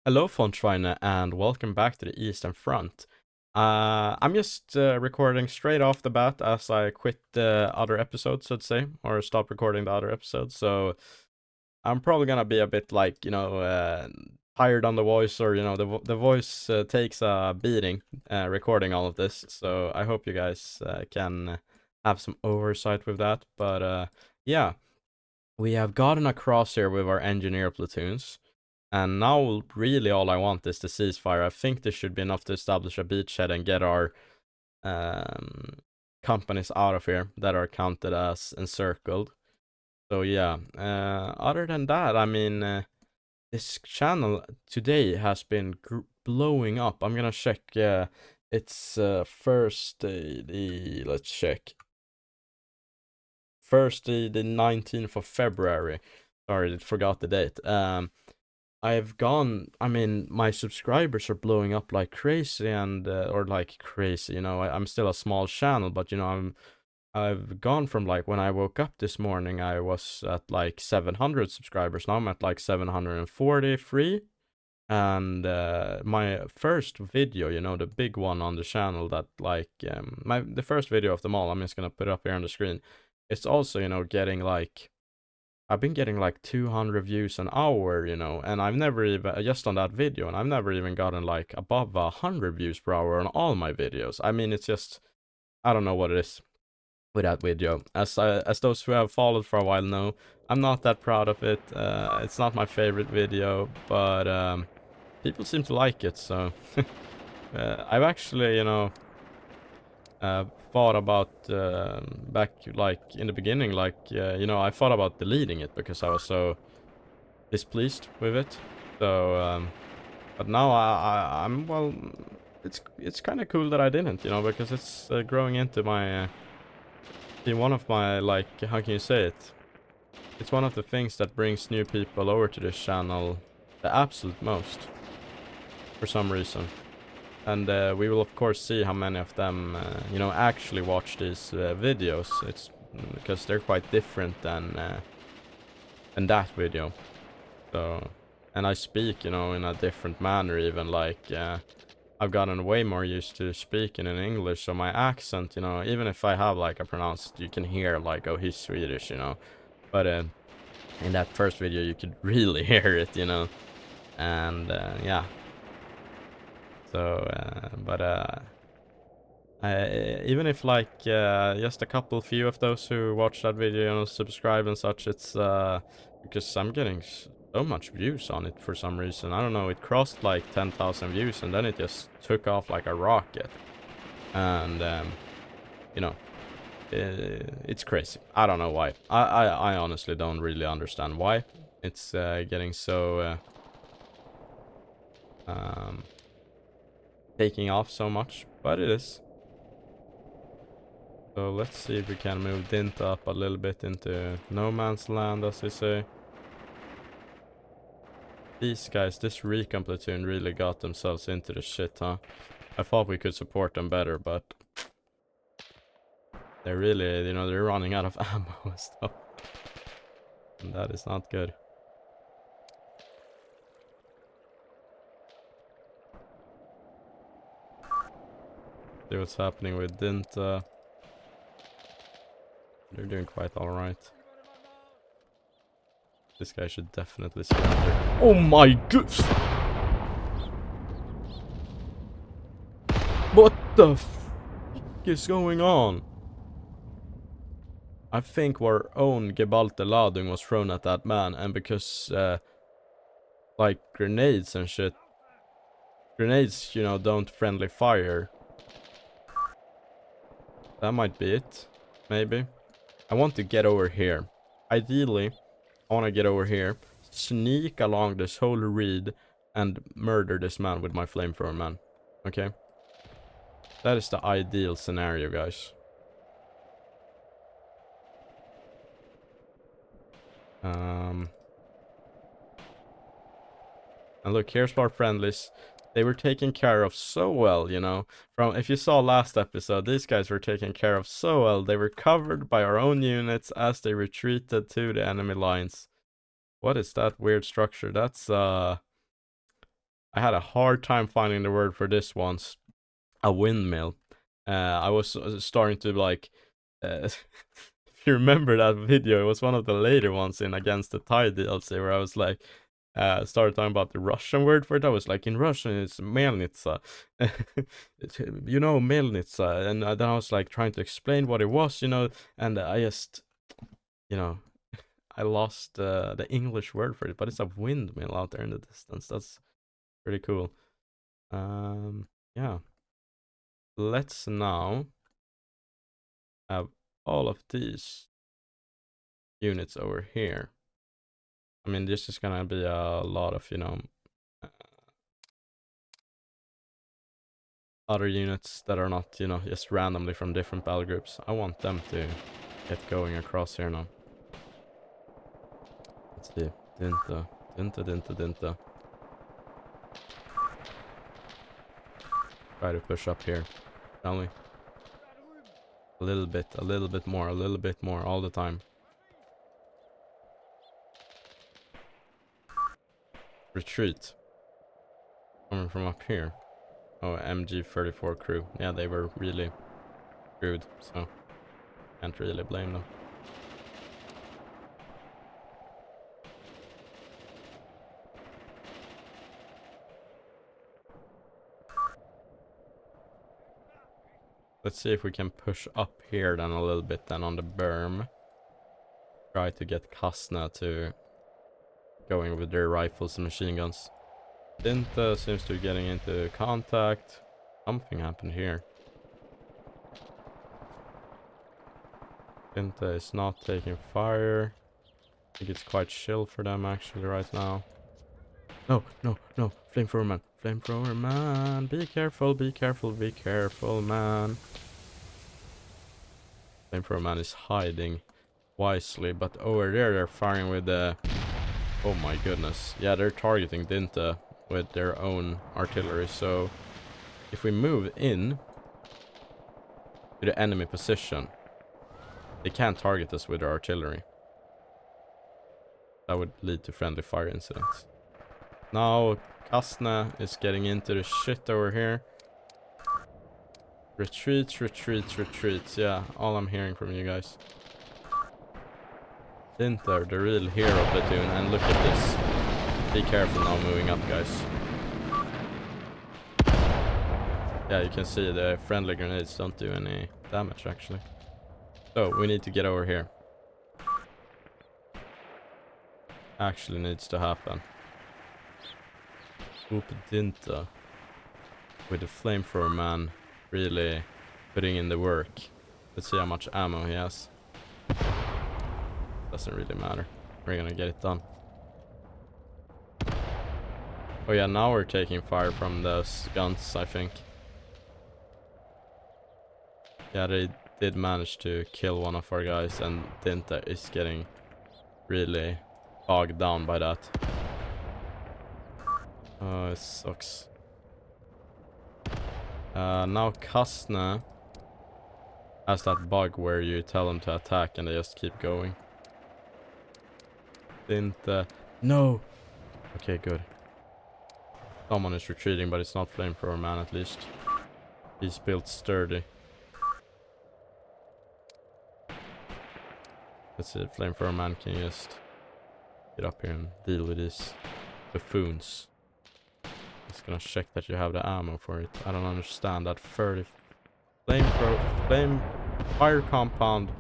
Hello, Fontrine, and welcome back to the Eastern Front. I'm just recording straight off the bat as I quit the other episodes, I'd say, or stop recording the other episodes. So I'm probably gonna be a bit like, tired on the voice, or the voice takes a beating recording all of this. So I hope you guys can have some oversight with that. But yeah, we have gotten across here with our engineer platoons. And now, really, all I want is the ceasefire. I think this should be enough to establish a beachhead and get our um, companies out of here that are counted as encircled. So yeah. Other than that, I mean, this channel today has been blowing up. I'm gonna check. It's first the let's check. First the 19th of February. Sorry, I forgot the date. I mean, my subscribers are blowing up like crazy and, or like crazy, I'm still a small channel, but I've gone from like when I woke up this morning, I was at like 700 subscribers. Now I'm at like 743. And my first video, the big one on the channel that like, the first video of them all, I'm just gonna put it up here on the screen. It's also, getting like, I've been getting like 200 views an hour, and I've never even, just on that video, and I've never even gotten like above 100 views per hour on all my videos. I mean, it's just, I don't know what it is with that video. As those who have followed for a while know, I'm not that proud of it. It's not my favorite video, but people seem to like it, so I've actually, uh, thought about back like in the beginning, like I thought about deleting it because I was so displeased with it. So, but now I'm well. It's kind of cool that I didn't, because it's growing into my in one of my, like, how can you say it? It's one of the things that brings new people over to this channel the absolute most for some reason. And we will of course see how many of them actually watch these videos. It's because they're quite different than that video. So, and I speak, in a different manner even, like, I've gotten way more used to speaking in English, so my accent, even if I have, like, a pronounced, you can hear, like, oh, he's Swedish, but, in that first video, you could really hear it, and, yeah, so, even if, like, just a few of those who watch that video, subscribe and such, it's, because I'm getting so much views on it for some reason. I don't know, it crossed like 10,000 views and then it just took off like a rocket. And, you know, it's crazy. I don't know why. I honestly don't really understand why it's getting so, taking off so much, but it is. So let's see if we can move Dint up a little bit into no man's land, as they say. These guys, this recon platoon really got themselves into the shit, huh? I thought we could support them better, but they're really, they're running out of ammo and stuff. And that is not good. See what's happening with Dint. They're doing quite alright. This guy should definitely surrender. Oh my god! What the f is going on? I think our own Gebalte Ladung was thrown at that man, and because, like, grenades and shit. Grenades, don't friendly fire. That might be it. Maybe. I want to get over here. Ideally, I want to get over here, sneak along this whole reed, and murder this man with my flamethrower, man. Okay? That is the ideal scenario, guys. And look, here's our friendlies. They were taken care of so well, From, if you saw last episode, these guys were taken care of so well. They were covered by our own units as they retreated to the enemy lines. What is that weird structure? That's, I had a hard time finding the word for this once. A windmill. I was starting to like, if you remember that video, it was one of the later ones in Against the Tide DLC where I was like, started talking about the Russian word for it. I was like, in Russian it's melnitsa. You know, melnitsa. And then I was like trying to explain what it was, you know, and I just, you know, I lost the English word for it, but it's a windmill out there in the distance. That's pretty cool. Yeah. Let's now have all of these units over here. I mean, this is gonna be a lot of, you know, other units that are not, you know, just randomly from different battle groups. I want them to get going across here now. Let's see. Dinta, dinta, dinta, dinta. Try to push up here, shall we? A little bit more, a little bit more all the time. Retreat. Coming from up here. Oh, MG34 crew. Yeah, they were really screwed, so can't really blame them. Let's see if we can push up here then a little bit then on the berm. Try to get Kasna to going with their rifles and machine guns. Dinta seems to be getting into contact. Something happened here. Dinta is not taking fire. I think it's quite chill for them actually right now. No, no, no. Flamethrower man. Flamethrower man. Be careful, be careful, be careful, man. Flamethrower man is hiding wisely, but over there they're firing with the... Oh my goodness. Yeah, they're targeting Dinta with their own artillery, so if we move in to the enemy position, they can't target us with their artillery. That would lead to friendly fire incidents. Now Kasna is getting into the shit over here. Retreats, retreats, retreats. Yeah, all I'm hearing from you guys. Dinta, the real hero platoon, and look at this. Be careful now moving up, guys. Yeah, you can see the friendly grenades don't do any damage actually. So we need to get over here. Actually needs to happen. Oop Dinta with the flamethrower man really putting in the work. Let's see how much ammo he has. Doesn't really matter. We're gonna get it done. Oh yeah, now we're taking fire from those guns, I think. Yeah, they did manage to kill one of our guys, and Dinta is getting really bogged down by that. Oh, it sucks. Now Kasna has that bug where you tell them to attack and they just keep going. Dinta... No! Okay, good. Someone is retreating, but it's not Flamethrower man at least. He's built sturdy. Let's see, Flamethrower man can just get up here and deal with these buffoons. Just gonna check that you have the ammo for it. I don't understand that 30 flame fire compound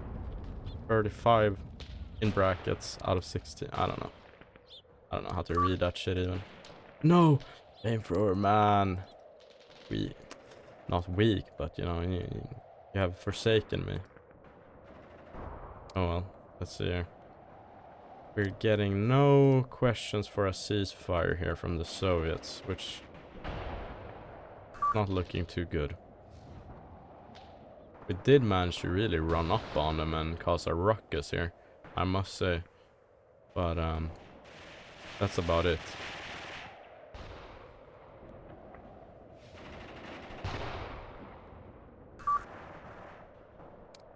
35 in brackets out of 60. I don't know. I don't know how to read that shit even. No! Flamethrower man. Not weak, but you know, you have forsaken me. Oh well, let's see here. We're getting no questions for a ceasefire here from the Soviets, which not looking too good. We did manage to really run up on them and cause a ruckus here, I must say. But that's about it.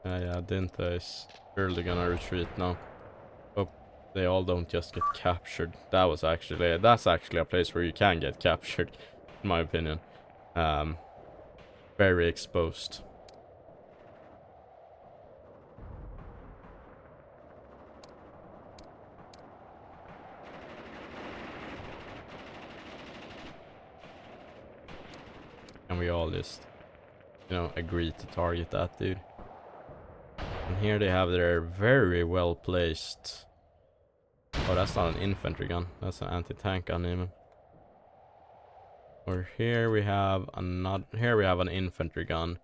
Yeah, Dinta is surely gonna retreat now. Oh, they all don't just get captured. That's actually a place where you can get captured, in my opinion. Very exposed. And we all just, you know, agree to target that dude. And here they have their very well placed. Oh, that's not an infantry gun. That's an anti-tank gun even. Or here we have another. Here we have an infantry gun,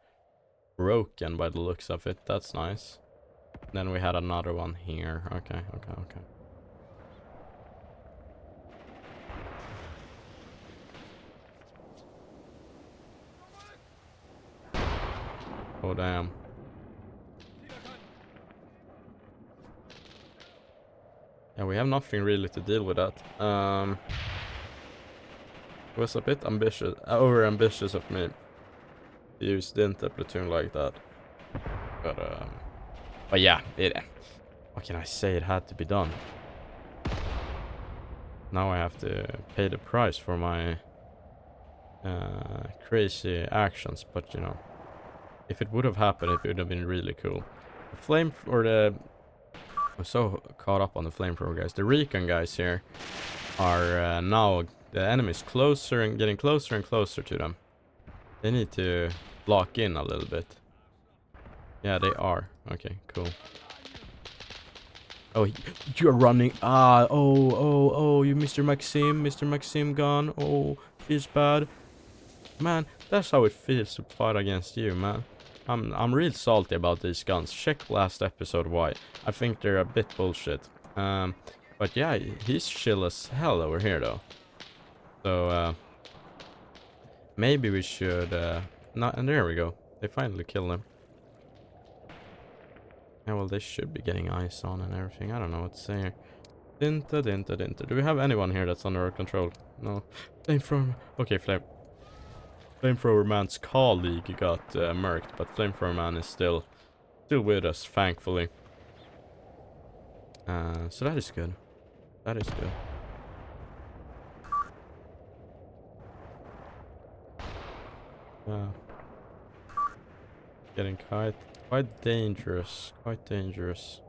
broken by the looks of it. That's nice. Then we had another one here. Okay. Oh damn. Yeah, we have nothing really to deal with that. It was a bit ambitious, over ambitious of me to use the Dinta platoon like that. But yeah, what can I say? It had to be done. Now I have to pay the price for my crazy actions, but you know, if it would have happened, it would have been really cool. I'm so caught up on the flamethrower guys. The recon guys here are now the enemy's closer and getting closer and closer to them. They need to lock in a little bit. Yeah, they are. Okay, cool. Oh, you're running. Oh, you Mr. Maxim gone. Oh, feels bad. Man, that's how it feels to fight against you, man. I'm real salty about these guns. Check last episode why. I think they're a bit bullshit. But yeah, he's chill as hell over here though. So maybe we should not. And there we go. They finally killed him. Yeah, well, they should be getting ice on and everything. I don't know what to say here. Dinta. Do we have anyone here that's under our control? No. Flamethrower. Okay, Flamethrower Man's colleague got murked, but Flamethrower Man is still with us, thankfully. So that is good. That is good. Getting quite dangerous. Quite dangerous.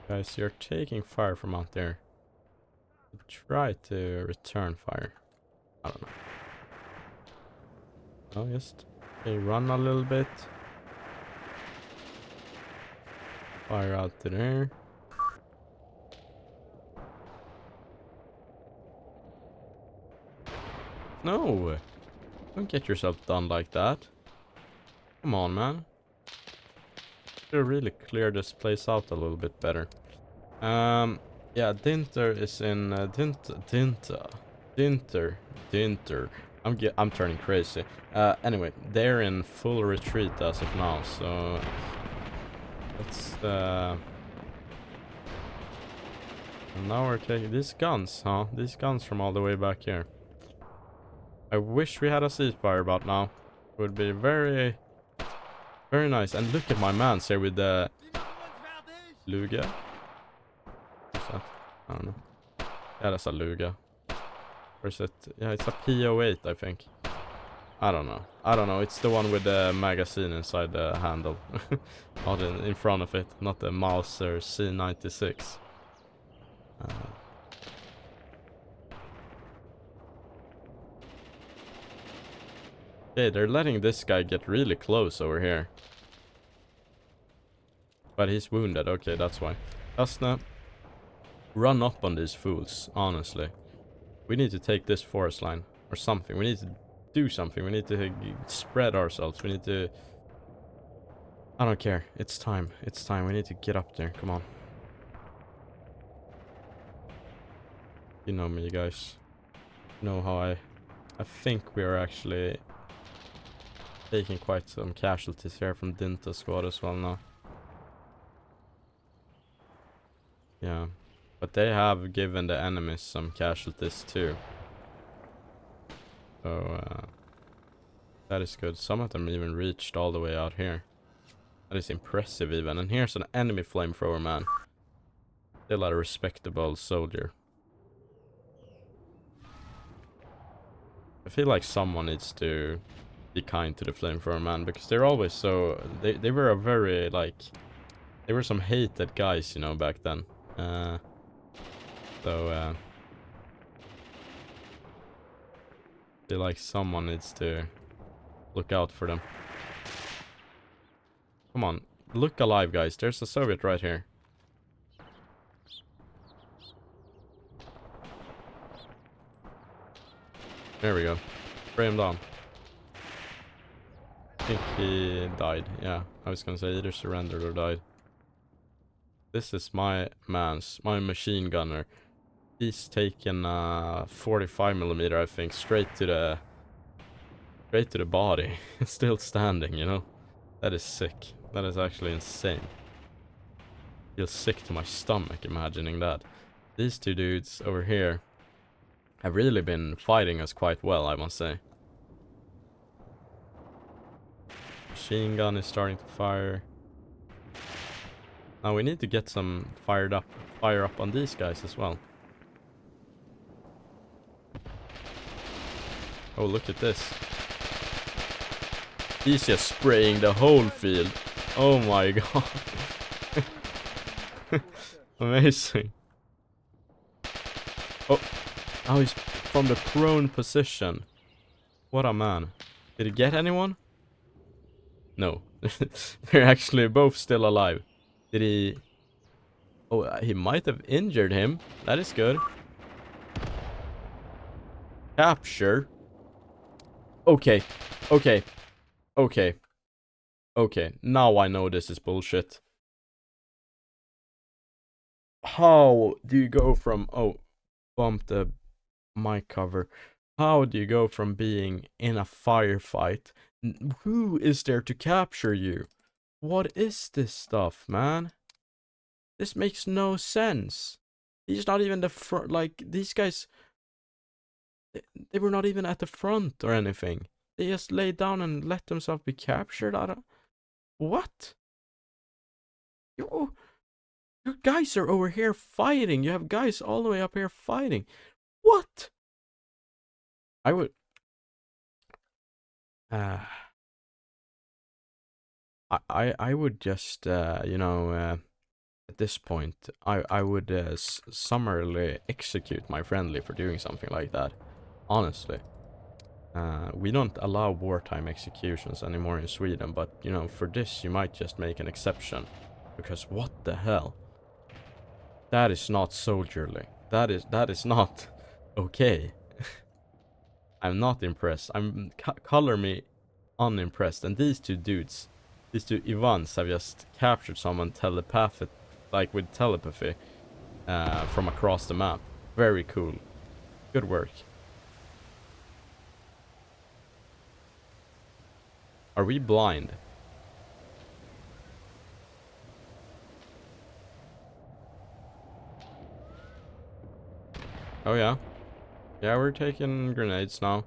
Guys, you're taking fire from out there. Try to return fire. I don't know. Oh, just run a little bit. Fire out to there. No! Don't get yourself done like that. Come on, man. Should really clear this place out a little bit better. Yeah, Dinter is in Dinter. I'm turning crazy. Anyway, they're in full retreat as of now, so let's and now we're taking these guns, huh? These guns from all the way back here. I wish we had a ceasefire about now. It would be very nice. And look at my man here with the Luga. What's that? I don't know. Yeah, that's a Luga. Or is it? Yeah, it's a PO8, I think. I don't know. It's the one with the magazine inside the handle. Not in front of it. Not the Mauser C96. Okay, they're letting this guy get really close over here. But he's wounded. Okay, that's why. Asna, run up on these fools, honestly. We need to take this forest line. Or something. We need to do something. We need to spread ourselves. We need to... I don't care. It's time. It's time. We need to get up there. Come on. You know me, you guys. You know how I think we are actually taking quite some casualties here from Dinta squad as well now. Yeah. But they have given the enemies some casualties too. So, that is good. Some of them even reached all the way out here. That is impressive even. And here's an enemy flamethrower, man. Still a respectable soldier. I feel like someone needs to be kind to the flamethrower, man, because they're always so... They were a very, like... They were some hated guys, you know, back then. So, I feel like someone needs to look out for them. Come on, look alive, guys. There's a Soviet right here. There we go. Spray him down. I think he died. Yeah, I was gonna say either surrendered or died. This is my machine gunner. He's taken 45mm, I think, straight to the body. Still standing, you know. That is sick. That is actually insane. Feels sick to my stomach imagining that. These two dudes over here have really been fighting us quite well, I must say. Machine gun is starting to fire. Now we need to get some fire up on these guys as well. Oh, look at this. He's just spraying the whole field. Oh my god. Amazing. Oh, now he's from the prone position. What a man. Did he get anyone? No. They're actually both still alive. Did he... Oh, he might have injured him. That is good. Capture. Okay. Okay. Okay. Okay. Now I know this is bullshit. How do you go from... Oh, bump the mic cover. How do you go from being in a firefight? Who is there to capture you? What is this stuff, man? This makes no sense. He's not even the front. Like, these guys, they were not even at the front or anything. They just laid down and let themselves be captured. What? Your guys are over here fighting. You have guys all the way up here fighting. What? I would... I would just, you know, at this point, I would summarily execute my friendly for doing something like that. Honestly. We don't allow wartime executions anymore in Sweden, but, you know, for this you might just make an exception. Because what the hell? That is not soldierly. That is not okay. I'm not impressed. Color me unimpressed. And these two dudes, these two Ivans have just captured someone telepathic, like with telepathy, from across the map. Very cool. Good work. Are we blind? Oh yeah. Yeah, we're taking grenades now.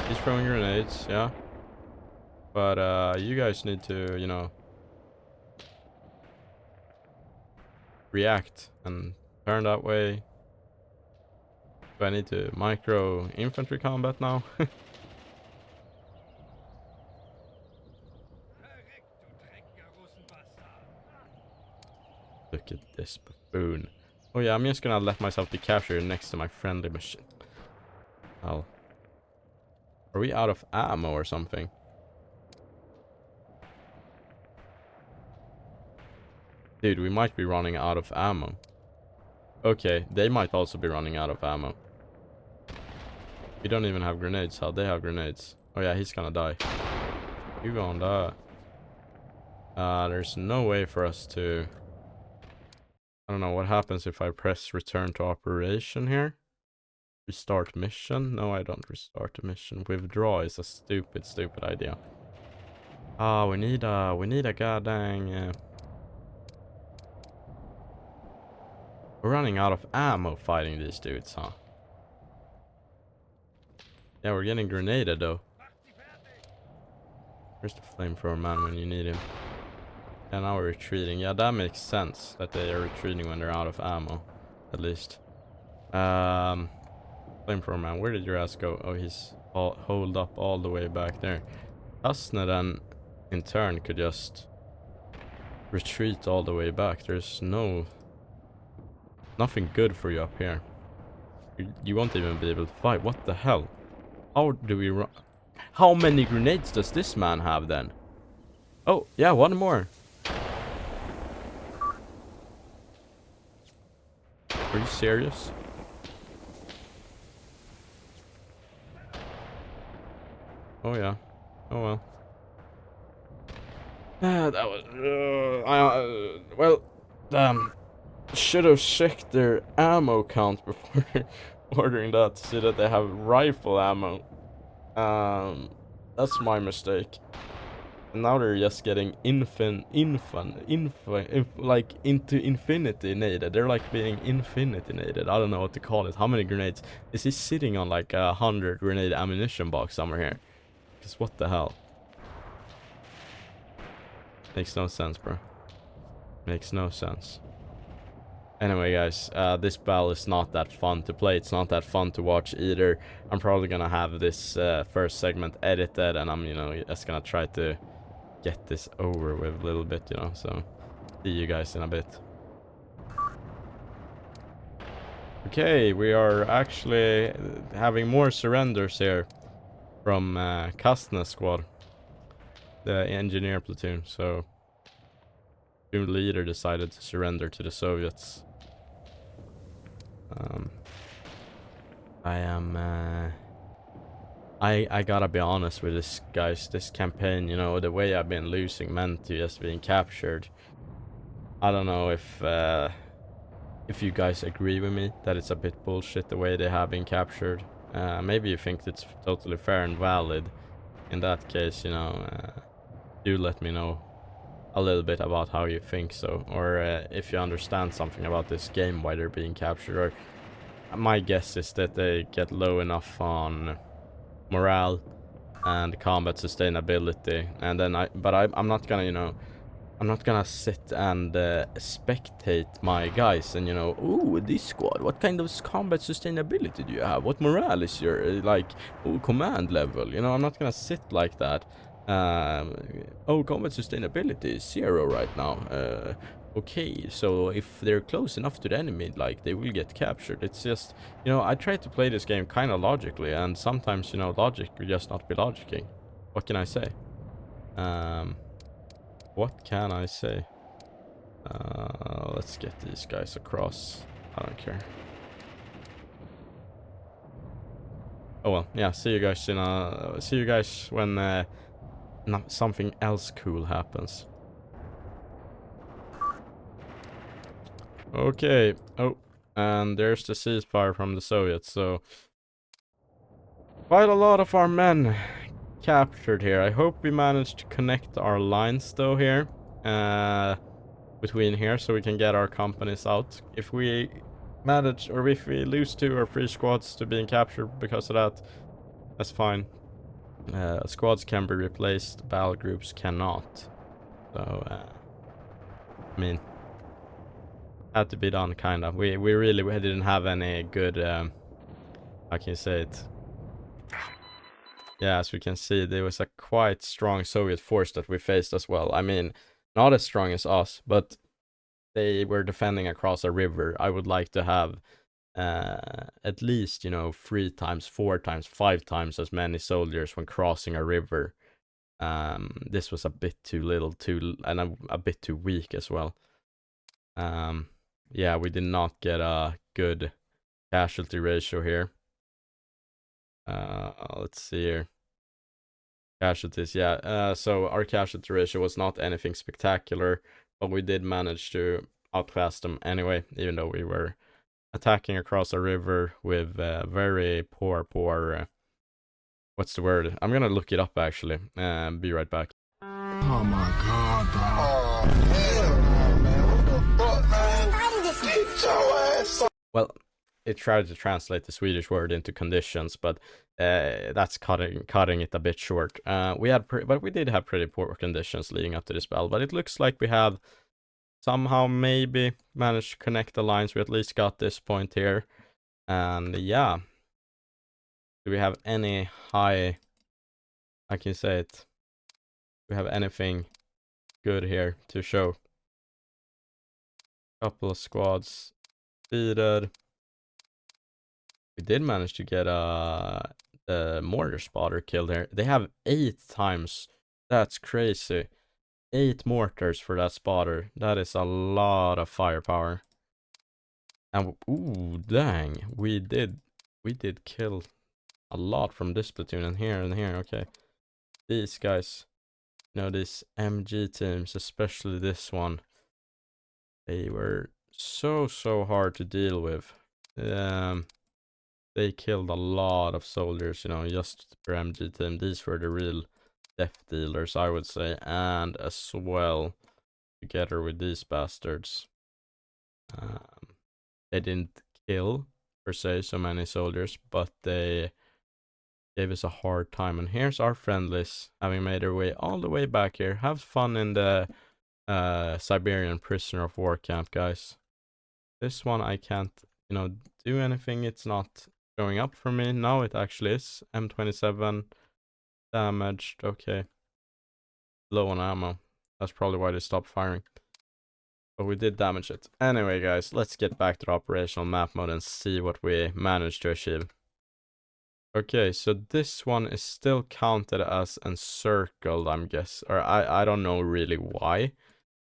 He's throwing grenades, yeah. But you guys need to, you know, react and turn that way. Do I need to micro infantry combat now? Look at this buffoon. Oh yeah, I'm just gonna let myself be captured next to my friendly machine. Oh. Are we out of ammo or something? Dude, we might be running out of ammo. Okay, they might also be running out of ammo. We don't even have grenades. How they have grenades? Oh yeah, he's gonna die. You gonna die. There's no way for us to... I don't know what happens if I press return to operation here. Restart mission? No, I don't restart the mission. Withdraw is a stupid idea. We need a goddamn... We're running out of ammo fighting these dudes, huh? Yeah, we're getting grenaded though. Where's the flamethrower man when you need him? And now we're retreating. Yeah, that makes sense that they are retreating when they're out of ammo, at least. Flamethrower man, where did your ass go? Oh, he's all holed up all the way back there. Asna then, in turn, could just retreat all the way back. There's nothing good for you up here. You won't even be able to fight. What the hell? How do we run? How many grenades does this man have then? Oh, yeah, one more. Are you serious? Oh yeah. Oh well. That was well, damn. Should have checked their ammo count before ordering that to see that they have rifle ammo. That's my mistake. And now they're just getting like into infinity naded. They're like being infinity naded. I don't know what to call it. How many grenades? Is he sitting on like 100 grenade ammunition box somewhere here? Because what the hell? Makes no sense, bro. Makes no sense. Anyway, guys, this battle is not that fun to play. It's not that fun to watch either. I'm probably gonna have this first segment edited, and I'm, just gonna try to get this over with a little bit, so see you guys in a bit. Okay, we are actually having more surrenders here from Kastner squad, the engineer platoon. So the leader decided to surrender to the Soviets. I gotta be honest with this, guys. This campaign, the way I've been losing men to just being captured. I don't know if you guys agree with me that it's a bit bullshit the way they have been captured. Maybe you think it's totally fair and valid. In that case, do let me know a little bit about how you think so, or if you understand something about this game, why they're being captured. Or my guess is that they get low enough on morale and combat sustainability, and then I'm not gonna, I'm not gonna sit and spectate my guys and, oh, this squad, what kind of combat sustainability do you have? What morale is your, command level? I'm not gonna sit like that. Oh, combat sustainability is 0 right now. Okay, so if they're close enough to the enemy, like, they will get captured. It's just, I try to play this game kind of logically, and sometimes, logic will just not be logicking. What can I say? What can I say? Let's get these guys across. I don't care. Oh well, yeah, see you guys when something else cool happens. Okay. Oh, and there's the ceasefire from the Soviets, so quite a lot of our men captured here. I hope we managed to connect our lines though here, between here, so we can get our companies out. If we manage, or if we lose 2 or 3 squads to being captured because of that, that's fine. Squads can be replaced, battle groups cannot. So, I mean, had to be done, kind of. We didn't have any good, how can you say it? Yeah, as we can see, there was a quite strong Soviet force that we faced as well. I mean, not as strong as us, but they were defending across a river. I would like to have at least, 3 times, 4 times, 5 times as many soldiers when crossing a river. This was a bit too little, and a bit too weak as well. Yeah, we did not get a good casualty ratio here. Let's see here. Casualties, yeah. So our casualty ratio was not anything spectacular, but we did manage to outclass them anyway, even though we were attacking across a river with very poor, what's the word? I'm gonna look it up actually, and be right back. Oh my god, bro. Oh, hell no, man. What the fuck, man? Get your ass. Well, it tried to translate the Swedish word into conditions, but that's cutting it a bit short. But we did have pretty poor conditions leading up to this battle. But it looks like we have somehow maybe managed to connect the lines. We at least got this point here, and yeah. Do we have any high? I can say it. Do we have anything good here to show? Couple of squads defeated. We did manage to get the mortar spotter killed here. They have 8 times. That's crazy. 8 mortars for that spotter. That is a lot of firepower. And ooh, dang, we did kill a lot from this platoon and here and here. Okay, these guys, you know, these MG teams, especially this one, they were so hard to deal with. They killed a lot of soldiers, you know, just per MG team. These were the real death dealers, I would say, and as well, together with these bastards, they didn't kill per se so many soldiers, but they gave us a hard time. And here's our friendlies having made their way all the way back here. Have fun in the Siberian prisoner of war camp, guys. This one I can't, you know, do anything. It's not showing up for me. Now it actually is. M27 damaged. Okay. Low on ammo. That's probably why they stopped firing. But we did damage it. Anyway, guys, let's get back to the operational map mode and see what we managed to achieve. Okay, so this one is still counted as encircled, I'm guessing. Or I don't know really why.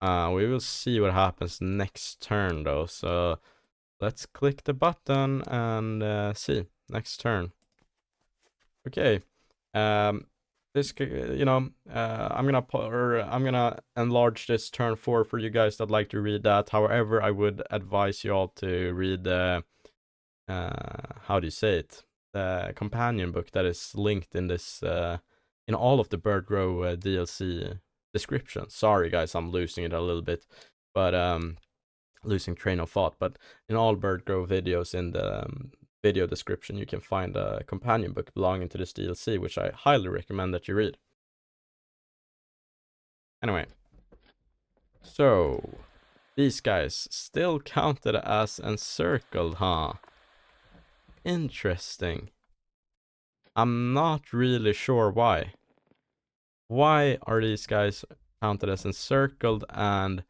We will see what happens next turn, though. So let's click the button and see. Next turn. Okay. This, you know, I'm gonna enlarge this turn 4 for you guys that like to read that. However, I would advise you all to read the how do you say it? The companion book that is linked in this in all of the Bird Grove DLC descriptions. Sorry guys, I'm losing it a little bit, but losing train of thought. But in all Bird Grove videos in the video description, you can find a companion book belonging to this DLC, which I highly recommend that you read. Anyway, so these guys still counted as encircled, huh? Interesting. I'm not really sure why. Why are these guys counted as encircled? And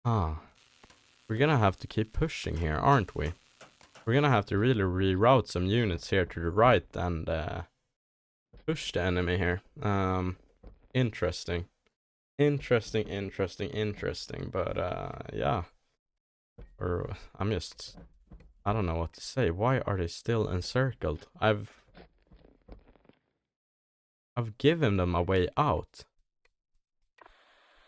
we're gonna have to keep pushing here, aren't we? We're gonna have to really reroute some units here to the right and push the enemy here. Interesting. But yeah. Or I don't know what to say. Why are they still encircled? I've given them a way out.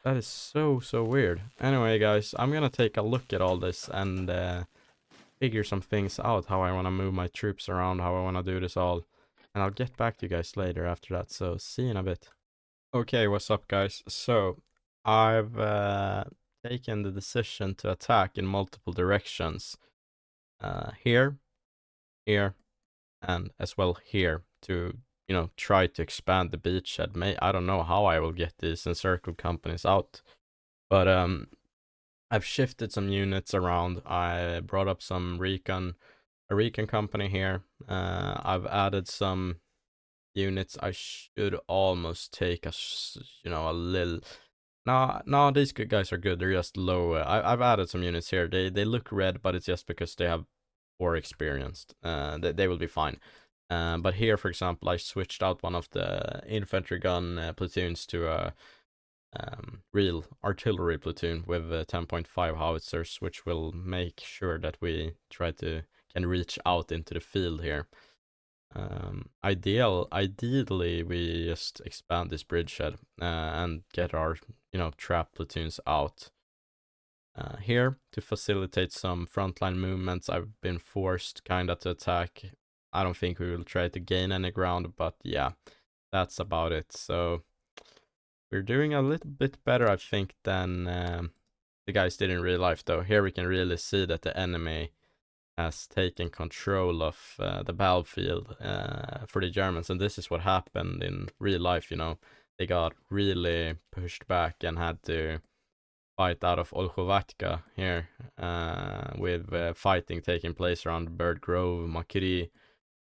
That is so weird. Anyway, guys, I'm gonna take a look at all this and figure some things out, how I want to move my troops around, how I want to do this all. And I'll get back to you guys later after that, so see you in a bit. Okay, what's up, guys? So, I've taken the decision to attack in multiple directions. Here, and as well here to, you know, try to expand the beachhead. I don't know how I will get these encircled companies out, but I've shifted some units around. I brought up a recon company here. I've added some units. I should almost take a little. No, these good guys are good. They're just low. I've added some units here. They look red, but it's just because they have poor experienced. They will be fine. But here, for example, I switched out one of the infantry gun platoons to a real artillery platoon with 10.5 howitzers, which will make sure that we can reach out into the field here. Ideally, we just expand this bridgehead and get our, you know, trap platoons out. Here, to facilitate some frontline movements, I've been forced kinda to attack. I don't think we will try to gain any ground, but yeah, that's about it. So we're doing a little bit better, I think, than the guys did in real life, though. Here we can really see that the enemy has taken control of the battlefield for the Germans, and this is what happened in real life. You know, they got really pushed back and had to fight out of Olchovatka here, with fighting taking place around Bird Grove, Makiri,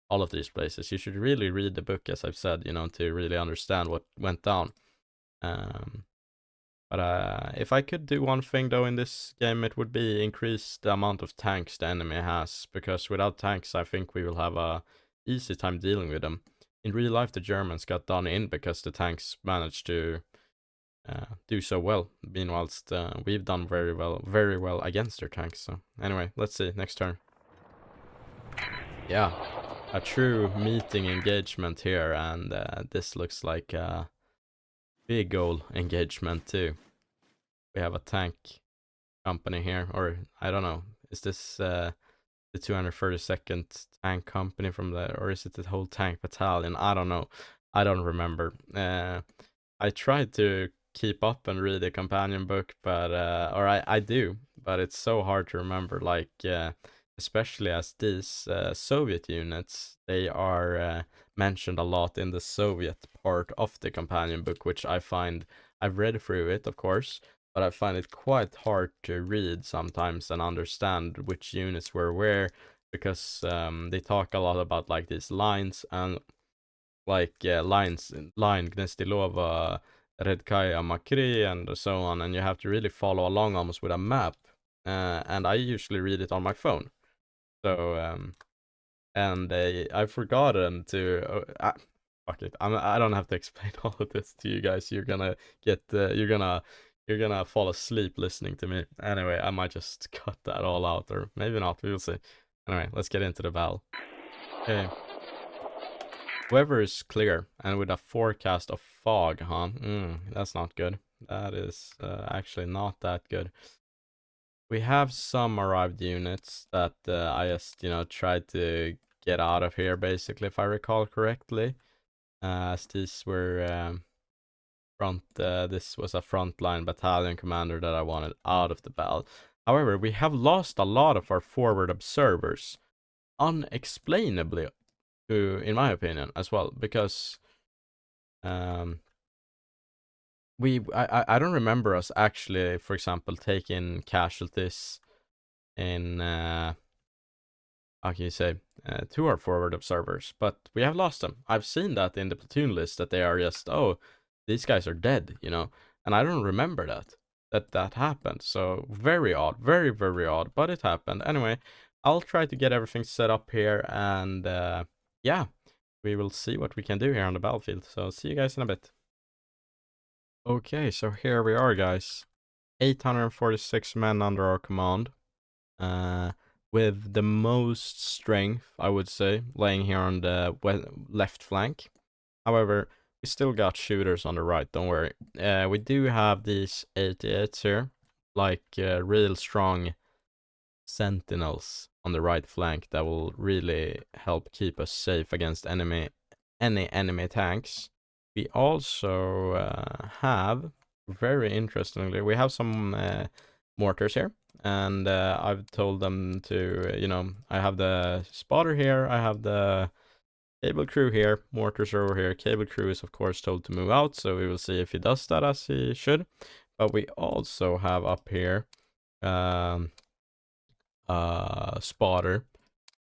all of these places. You should really read the book, as I've said, you know, to really understand what went down. But if I could do one thing though in this game, it would be increase the amount of tanks the enemy has, because without tanks, I think we will have a easy time dealing with them. In real life, the Germans got done in because the tanks managed to do so well. Meanwhile, we've done very well against their tanks. So anyway, let's see next turn. Yeah, a true meeting engagement here, and this looks like a big goal engagement too. We have a tank company here, or I don't know. Is this the 232nd tank company from the, or is it the whole tank battalion? I don't know. I don't remember. I tried to keep up and read the companion book, but or I do, but it's so hard to remember. Like especially as these Soviet units, they are mentioned a lot in the Soviet part of the companion book, which I find, I've read through it, of course, but I find it quite hard to read sometimes and understand which units were where, because they talk a lot about like these lines and like line Gnestilova, Redkaya, Makri, and so on, and you have to really follow along almost with a map. And I usually read it on my phone. So and I've forgotten to. Fuck it. I don't have to explain all of this to you guys. You're gonna get. You're gonna fall asleep listening to me. Anyway, I might just cut that all out, or maybe not. We will see. Anyway, let's get into the battle. Okay. Weather is clear and with a forecast of fog, huh? That's not good. That is actually not that good. We have some arrived units that I just, you know, tried to get out of here, basically, if I recall correctly. As these were this was a frontline battalion commander that I wanted out of the battle. However, we have lost a lot of our forward observers, unexplainably, in my opinion, as well, because um I don't remember us actually, for example, taking casualties in how can you say, to our forward observers, but we have lost them. I've seen that in the platoon list, that they are just, oh, these guys are dead, you know, and I don't remember that happened. So very odd, very odd, but it happened. Anyway, I'll try to get everything set up here, and yeah, we will see what we can do here on the battlefield. So see you guys in a bit. Okay, so here we are, guys. 846 men under our command. With the most strength, I would say, laying here on the left flank. However, we still got shooters on the right, don't worry. We do have these 88s here, like real strong sentinels on the right flank that will really help keep us safe against any enemy tanks. We also have, very interestingly, we have some mortars here, and I've told them to, you know, I have the spotter here, I have the cable crew here, mortars are over here. Cable crew is of course told to move out, so we will see if he does that as he should. But we also have up here spotter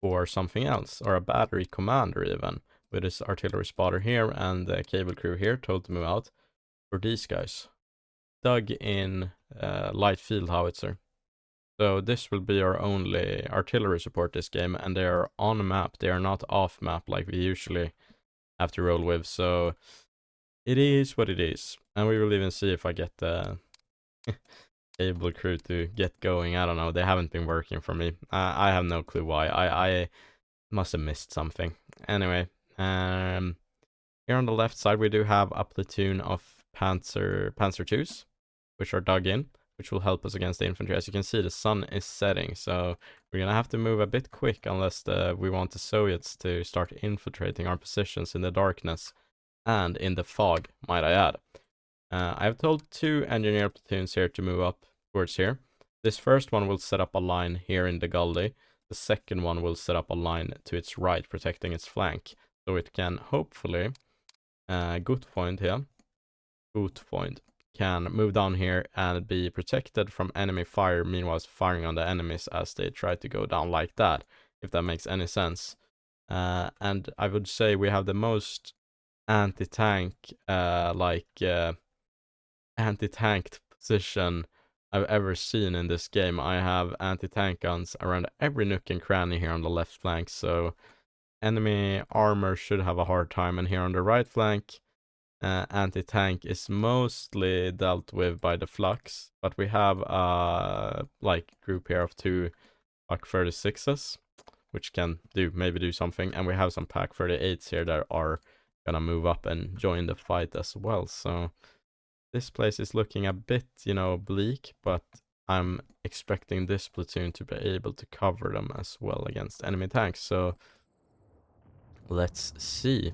or something else, or a battery commander even, with his artillery spotter here and the cable crew here told to move out. For these guys, dug in light field howitzer. So this will be our only artillery support this game, and they are on map, they are not off map like we usually have to roll with. So it is what it is, and we will even see if I get the cable crew to get going. I don't know, they haven't been working for me. I have no clue why. I must have missed something. Anyway, here on the left side we do have a platoon of Panzer 2s, which are dug in, which will help us against the infantry. As you can see, the sun is setting, so we're gonna have to move a bit quick unless we want the Soviets to start infiltrating our positions in the darkness and in the fog, might I add. I've told 2 engineer platoons here to move up towards here. This first one will set up a line here in the gully. the second one will set up a line to its right, protecting its flank. So it can hopefully, Gutfreund here, Gutfreund can move down here and be protected from enemy fire, meanwhile firing on the enemies as they try to go down like that, if that makes any sense. And I would say we have the most anti-tank, anti-tanked position I've ever seen in this game. I have anti-tank guns around every nook and cranny here on the left flank, so enemy armor should have a hard time. And here on the right flank, anti-tank is mostly dealt with by the flux, but we have like group here of 2 Pak 36s, which can maybe do something, and we have some Pak 38s here that are gonna move up and join the fight as well. So this place is looking a bit, bleak, but I'm expecting this platoon to be able to cover them as well against enemy tanks. So let's see.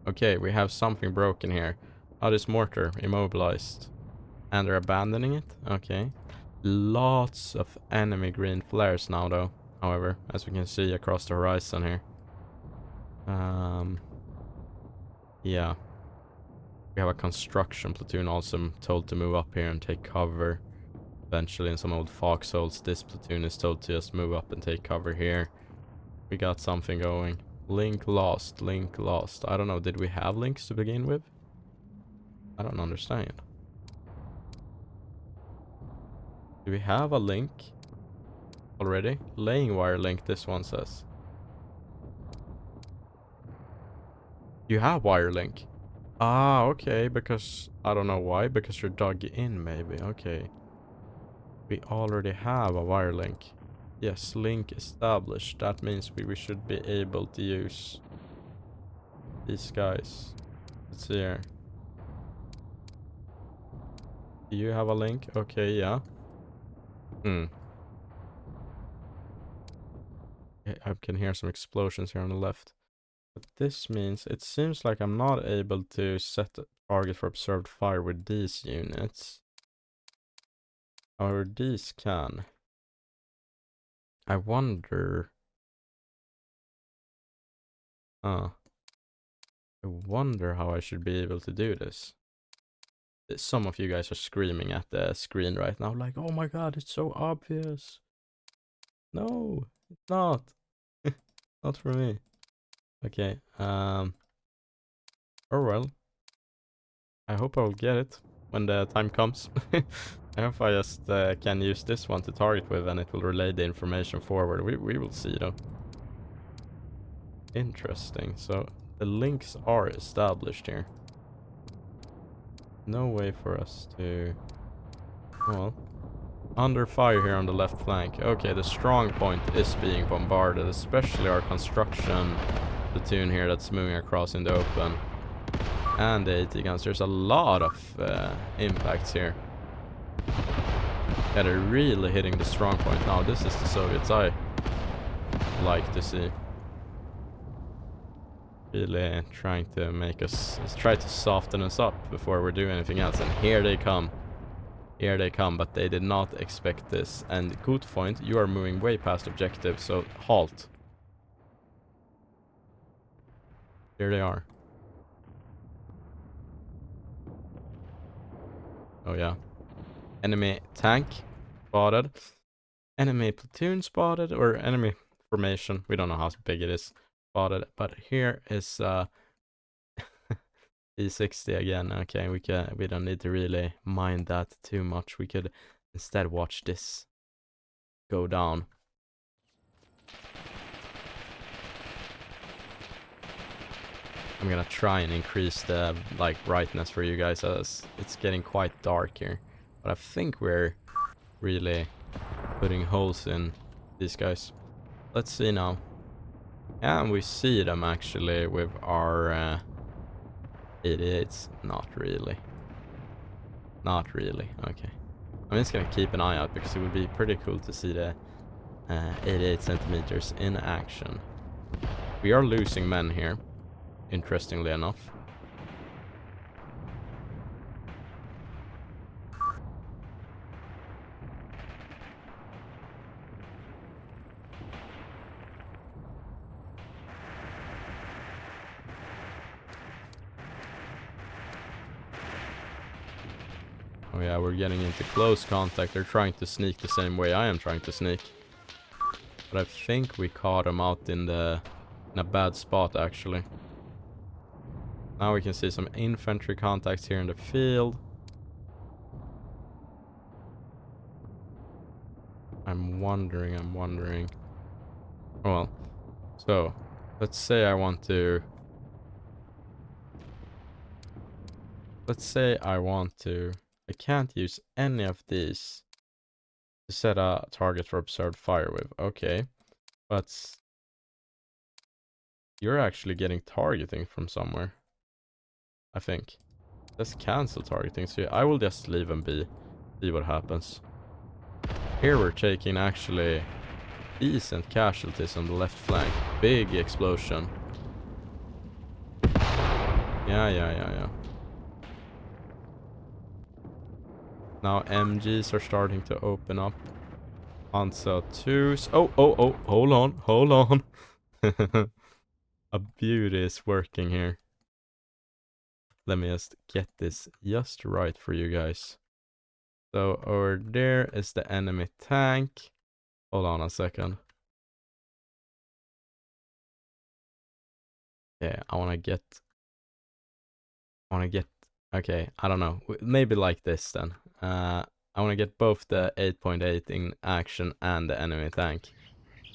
Okay, we have something broken here. Oh, this mortar immobilized. And they're abandoning it? Okay. Lots of enemy green flares now, though. However, as we can see across the horizon here. Yeah. We have a construction platoon also told to move up here and take cover. Eventually in some old foxholes, this platoon is told to just move up and take cover here. We got something going. Link lost, link lost. I don't know, did we have links to begin with? I don't understand. Do we have a link already? Laying wire link, this one says. You have wire link. Ah, okay, because I don't know why, because you're dug in maybe. Okay. We already have a wire link. Yes, link established. That means we should be able to use these guys. Let's see here. Do you have a link? Okay, yeah. I can hear some explosions here on the left. But this means it seems like I'm not able to set a target for observed fire with these units. However, these can. I wonder. I wonder how I should be able to do this. Some of you guys are screaming at the screen right now, like, oh my god, it's so obvious. No, it's not. Not for me. Okay, oh well. I hope I'll get it when the time comes. I hope I just can use this one to target with and it will relay the information forward. We will see though. Interesting. So the links are established here. No way for us to... Well, under fire here on the left flank. Okay, the strong point is being bombarded, especially our construction platoon here that's moving across in the open. And the AT guns. There's a lot of impacts here. Yeah, they're really hitting the strong point now. This is the Soviets I like to see. Really trying to make us... try to soften us up before we do anything else. And here they come. Here they come, but they did not expect this. And good point, you are moving way past objective, so halt. Here they are. Oh yeah. Enemy tank spotted. Enemy platoon spotted, or enemy formation. We don't know how big it is. Spotted, but here is E60 again. Okay, we don't need to really mind that too much. We could instead watch this go down. I'm gonna try and increase the brightness for you guys as it's getting quite dark here. But I think we're really putting holes in these guys. Let's see now. And we see them actually with our 88s. Not really. Not really. Okay. I'm just gonna keep an eye out because it would be pretty cool to see the 88 centimeters in action. We are losing men here, interestingly enough. yeah, we're getting into close contact. They're trying to sneak the same way I am trying to sneak. But I think we caught them out in a bad spot, actually. Now we can see some infantry contacts here in the field. I'm wondering. Oh, well. So, let's say I want to... I can't use any of these to set a target for observed fire with. Okay. But you're actually getting targeting from somewhere, I think. Let's cancel targeting. So I will just leave them be. See what happens. Here we're taking actually decent casualties on the left flank. Big explosion. Yeah. Now MGs are starting to open up. Hansa 2s. Oh, hold on. A beauty is working here. Let me just get this just right for you guys. So over there is the enemy tank. Hold on a second. Yeah, I wanna get, okay, I don't know. Maybe like this then. I wanna get both the 8.8 in action and the enemy tank.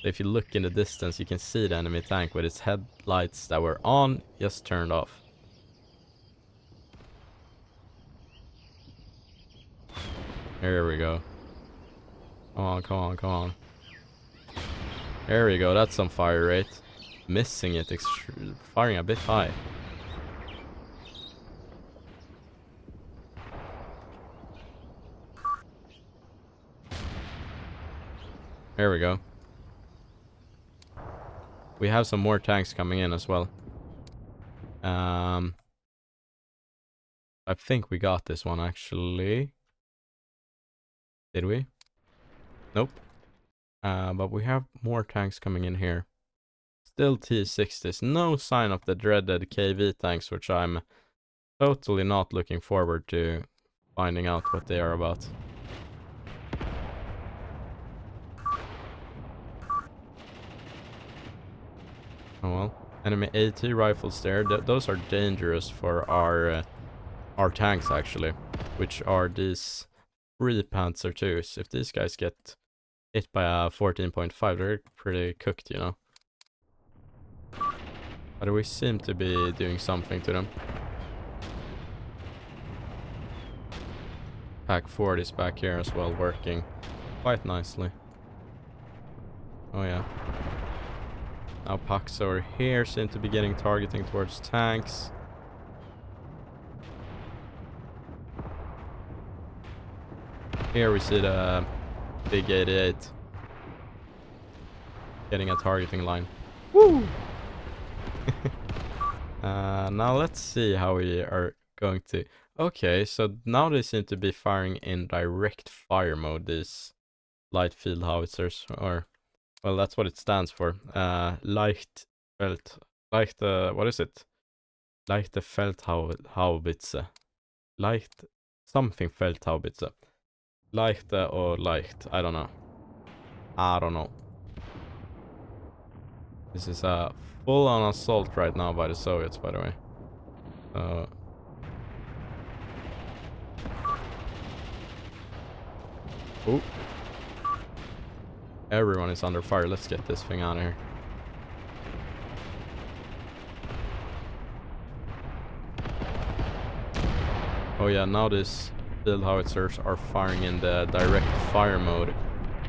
So if you look in the distance, you can see the enemy tank with its headlights that were on, just turned off. Here we go. Come on. There we go, that's some fire rate. Missing it, firing a bit high. There we go. We have some more tanks coming in as well. I think we got this one actually. Did we? Nope. But we have more tanks coming in here. Still T-60s. No sign of the dreaded KV tanks, which I'm totally not looking forward to finding out what they are about. Oh well. Enemy AT rifles there. Those are dangerous for our tanks actually, which are these 3 Panzer IIs. If these guys get hit by a 14.5, they're pretty cooked, you know. But we seem to be doing something to them. Pack 40 is back here as well, working quite nicely. Oh yeah. Now packs over here seem to be getting targeting towards tanks. Here we see the big 88 getting a targeting line. Woo! Now let's see how we are going to... Okay, so now they seem to be firing in direct fire mode, these light field howitzers, or... Well, that's what it stands for. Leichtfeld... what is it? Leichte Feldhaubitze. Leicht... something Feldhaubitze. Leichte or leicht, I don't know. This is a full-on assault right now by the Soviets, by the way. Oh. Everyone is under fire. Let's get this thing out of here. Oh yeah, now these field howitzers are firing in the direct fire mode,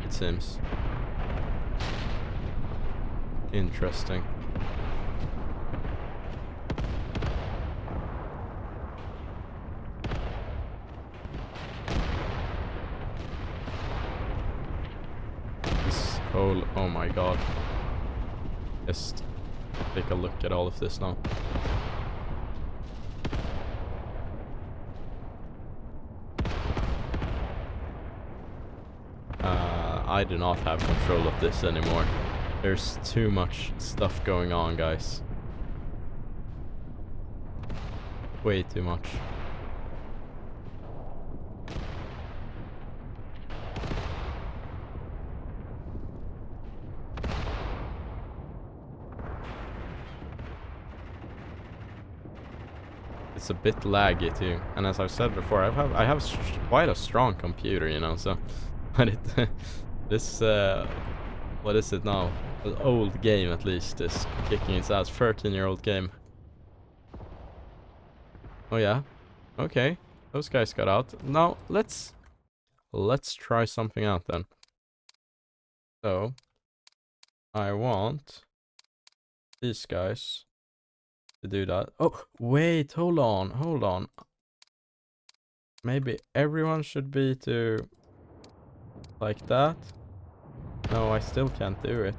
it seems. Interesting. This whole... oh my god. Just take a look at all of this now. I do not have control of this anymore. There's too much stuff going on, guys. Way too much. it's a bit laggy too. And as I've said before, I have quite a strong computer, you know. So, but this what is it now? An old game at least is kicking its ass. 13-year-old game. Oh yeah, okay. Those guys got out. Now let's try something out then. So I want these guys to do that. Oh, wait, hold on. Maybe everyone should be to like that. No, I still can't do it.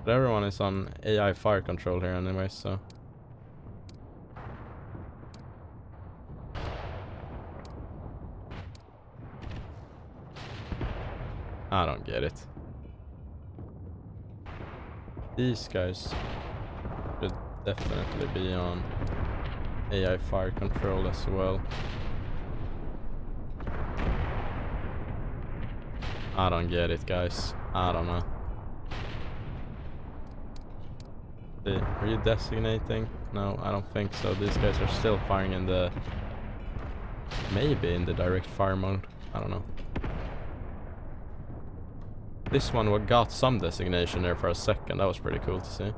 But everyone is on AI fire control here anyway, so. I don't get it. These guys should definitely be on AI fire control as well. I don't get it, guys. I don't know. Are you designating? No, I don't think so. These guys are still firing in the... Maybe in the direct fire mode. I don't know. This one got some designation there for a second. That was pretty cool to see.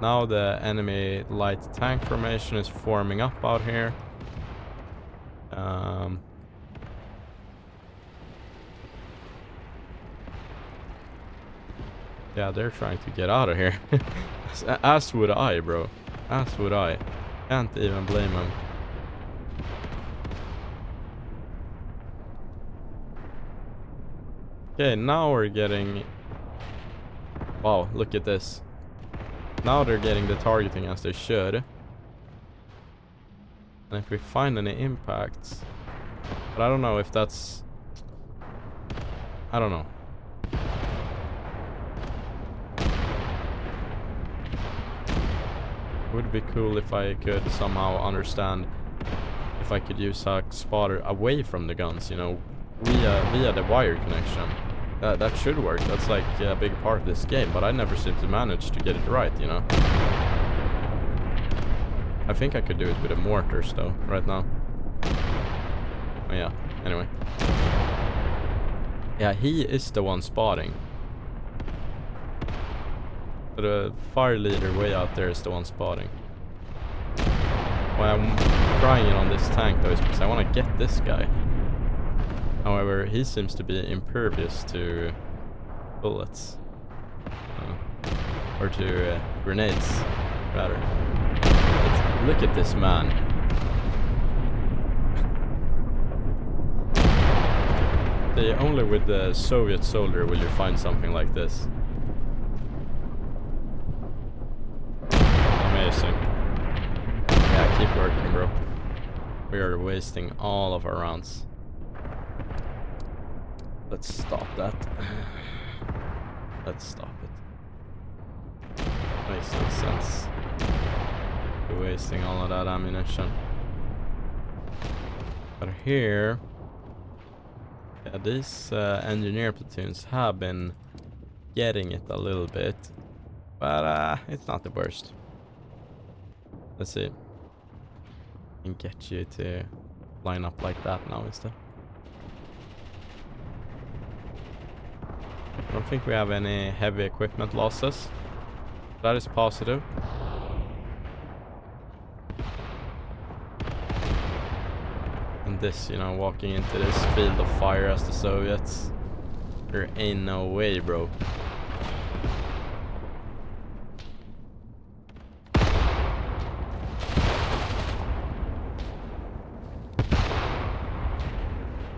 Now the enemy light tank formation is forming up out here. Yeah, they're trying to get out of here. As would I, bro. As would I. Can't even blame them. Okay, now we're getting... Wow, look at this. Now they're getting the targeting as they should. And if we find any impacts... But I don't know if that's... I don't know. It would be cool if I could somehow understand if I could use a spotter away from the guns, you know, via the wire connection. That should work. That's like a big part of this game, but I never seem to manage to get it right, you know. I think I could do it with the mortars though, right now. Oh yeah, anyway. Yeah, he is the one spotting. So the fire leader way out there is the one spotting. Why I'm trying it on this tank though is because I want to get this guy. However, he seems to be impervious to bullets. Or to grenades, rather. Look at this man. Only with the Soviet soldier will you find something like this. Amazing. Yeah, keep working, bro. We are wasting all of our rounds. Let's stop that. Let's stop it. Makes no sense. We're wasting all of that ammunition. But here... Yeah, these engineer platoons have been getting it a little bit. But it's not the worst. Let's see. I can get you to line up like that now instead. I don't think we have any heavy equipment losses. That is positive. And this, you know, walking into this field of fire as the Soviets. There ain't no way, bro.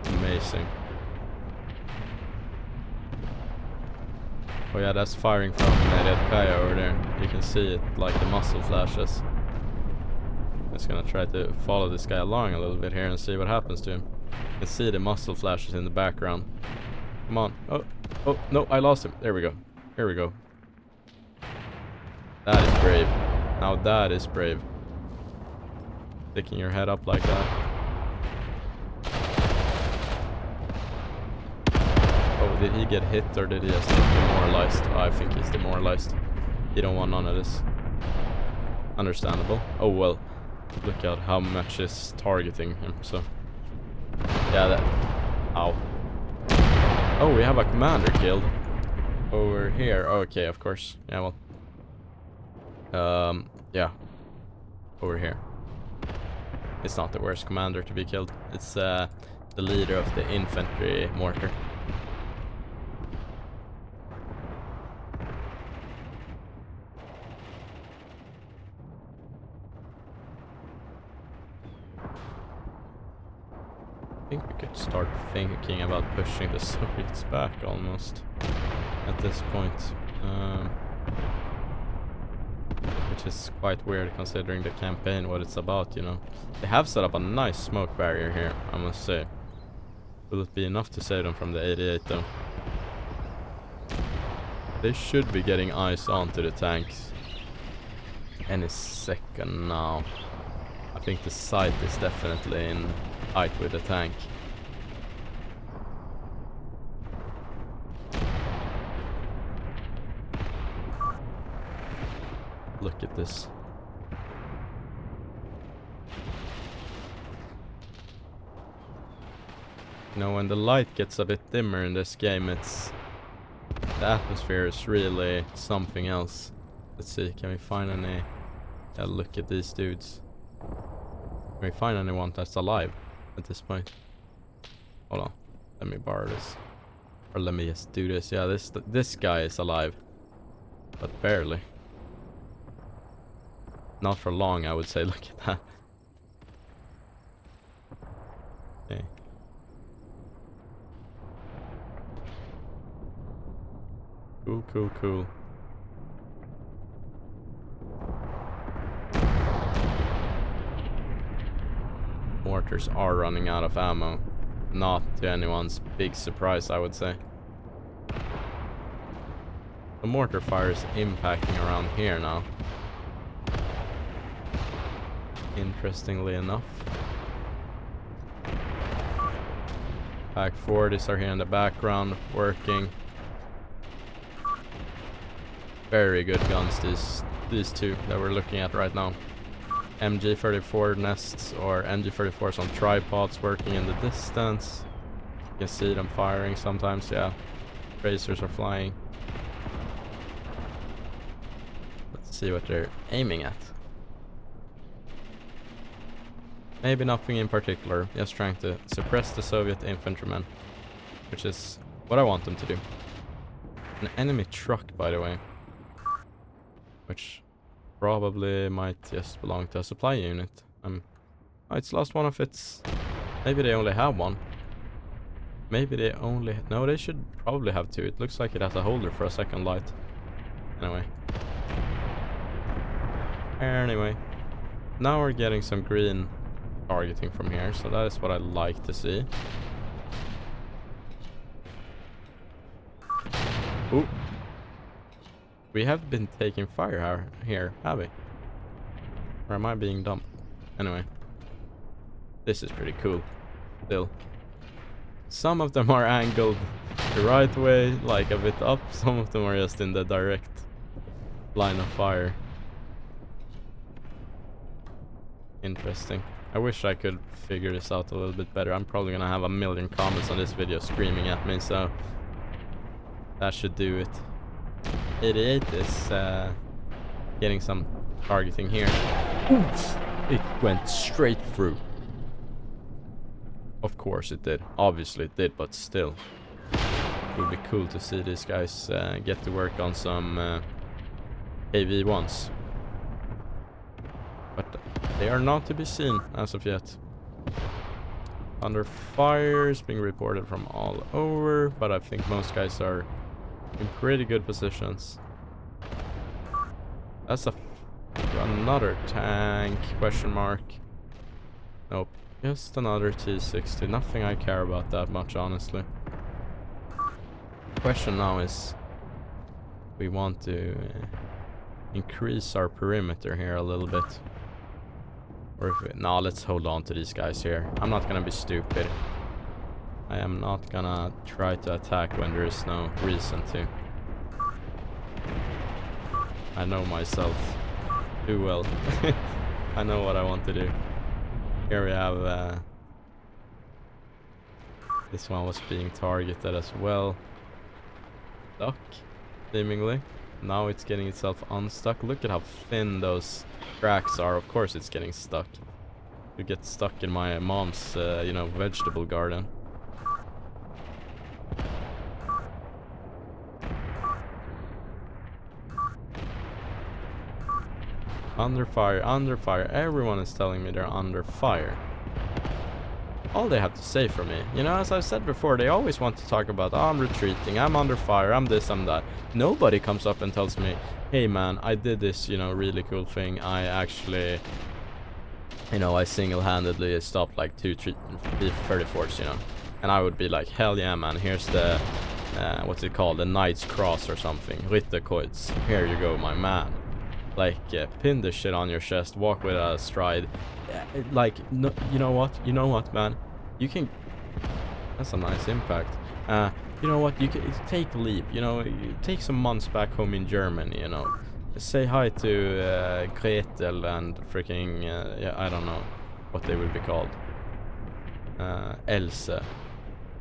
Amazing. Oh yeah, that's firing from Redkaya over there. You can see it like the muzzle flashes. Just gonna try to follow this guy along a little bit here and see what happens to him. You can see the muzzle flashes in the background. Come on. Oh, no, I lost him. There we go. Here we go. That is brave. Now that is brave. Sticking your head up like that. Did he get hit or did he just get demoralized? Oh, I think he's demoralized. He don't want none of this. Understandable. Oh well. Look at how much is targeting him, so... Yeah, that... Ow. Oh, we have a commander killed. Over here. Okay, of course. Yeah, well... yeah. Over here. It's not the worst commander to be killed. It's, the leader of the infantry mortar. I think we could start thinking about pushing the Soviets back almost at this point. Which is quite weird considering the campaign, what it's about, you know. They have set up a nice smoke barrier here, I must say. Will it be enough to save them from the 88 though? They should be getting eyes onto the tanks any second now. I think the sight is definitely in height with the tank. Look at this. You know, when the light gets a bit dimmer in this game, it's... the atmosphere is really something else. Let's see, can we find any... Yeah, look at these dudes. Can we find anyone that's alive at this point? Hold on. Let me borrow this. Or let me just do this. Yeah, this guy is alive. But barely. Not for long, I would say. Look at that. Okay. Cool, cool, cool. Mortars are running out of ammo. Not to anyone's big surprise, I would say. The mortar fire is impacting around here now. Interestingly enough. Pack 40s are here in the background, working. Very good guns, these two that we're looking at right now. MG34 nests or MG34s on tripods working in the distance. You can see them firing sometimes, yeah. Tracers are flying. Let's see what they're aiming at. Maybe nothing in particular, just trying to suppress the Soviet infantrymen, which is what I want them to do. An enemy truck, by the way, which probably might just belong to a supply unit. Oh, it's lost one of its... Maybe they only have one. Maybe they only... No, they should probably have two. It looks like it has a holder for a second light. Anyway. Now we're getting some green targeting from here, so that is what I like to see. Ooh. We have been taking fire here, have we? Or am I being dumb? Anyway. This is pretty cool. Still. Some of them are angled the right way, like a bit up. Some of them are just in the direct line of fire. Interesting. I wish I could figure this out a little bit better. I'm probably gonna have a million comments on this video screaming at me, so that should do it. 88 is getting some targeting here. Oof. It went straight through. Of course it did. Obviously it did, but still. It would be cool to see these guys get to work on some AV1s. But they are not to be seen as of yet. Under fire is being reported from all over, but I think most guys are in pretty good positions. That's another tank, question mark. Nope, just another T-60. Nothing I care about that much, honestly. Question now is, we want to increase our perimeter here a little bit. Or if no, let's hold on to these guys here. I'm not gonna be stupid. I am not gonna try to attack when there is no reason to. I know myself. too well. I know what I want to do. Here we have this one was being targeted as well. Stuck, seemingly. Now it's getting itself unstuck. Look at how thin those cracks are. Of course it's getting stuck. You get stuck in my mom's, you know, vegetable garden. Under fire, under fire. Everyone is telling me they're under fire. All they have to say for me, you know, as I've said before, they always want to talk about, oh, I'm retreating, I'm under fire, I'm this, I'm that. Nobody comes up and tells me, hey man, I did this, you know, really cool thing. I actually, you know, I single-handedly stopped like 2-34s, you know. And I would be like, hell yeah man, here's the, what's it called, the Knight's Cross or something, Ritterkreuz, here you go my man. Like, pin this shit on your chest, walk with a stride. Like, no, you know what, man? You can... That's a nice impact. You know what, you can take leave, you know, take some months back home in Germany, you know. Say hi to Gretel and freaking, yeah, I don't know what they would be called. Else.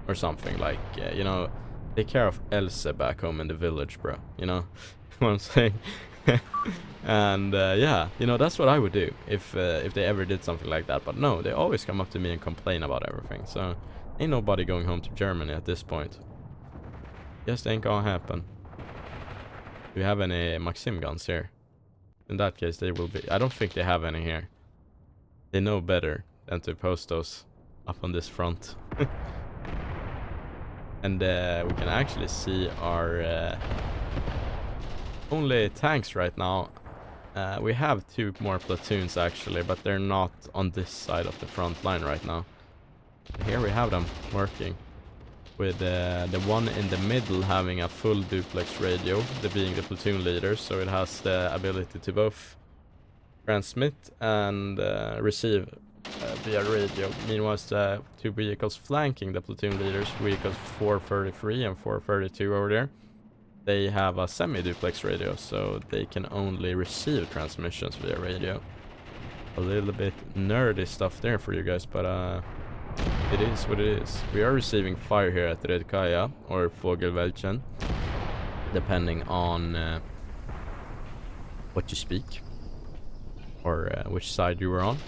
Or something, like, you know, take care of Else back home in the village, bro, you know what I'm saying? And yeah, you know, that's what I would do if they ever did something like that. But no, they always come up to me and complain about everything. So ain't nobody going home to Germany at this point. Just ain't gonna happen. Do we have any Maxim guns here? In that case, they will be. I don't think they have any here. They know better than to post those up on this front. And we can actually see our only tanks right now. We have 2 more platoons actually, but they're not on this side of the front line right now. Here we have them working with the one in the middle having a full duplex radio, being the platoon leader, so it has the ability to both transmit and receive via radio. Meanwhile, the 2 vehicles flanking the platoon leaders, vehicles 433 and 432 over there, they have a semi-duplex radio, so they can only receive transmissions via radio. A little bit nerdy stuff there for you guys, but it is what it is. We are receiving fire here at Redkaya, or Vogelwelchen, depending on what you speak, or which side you were on.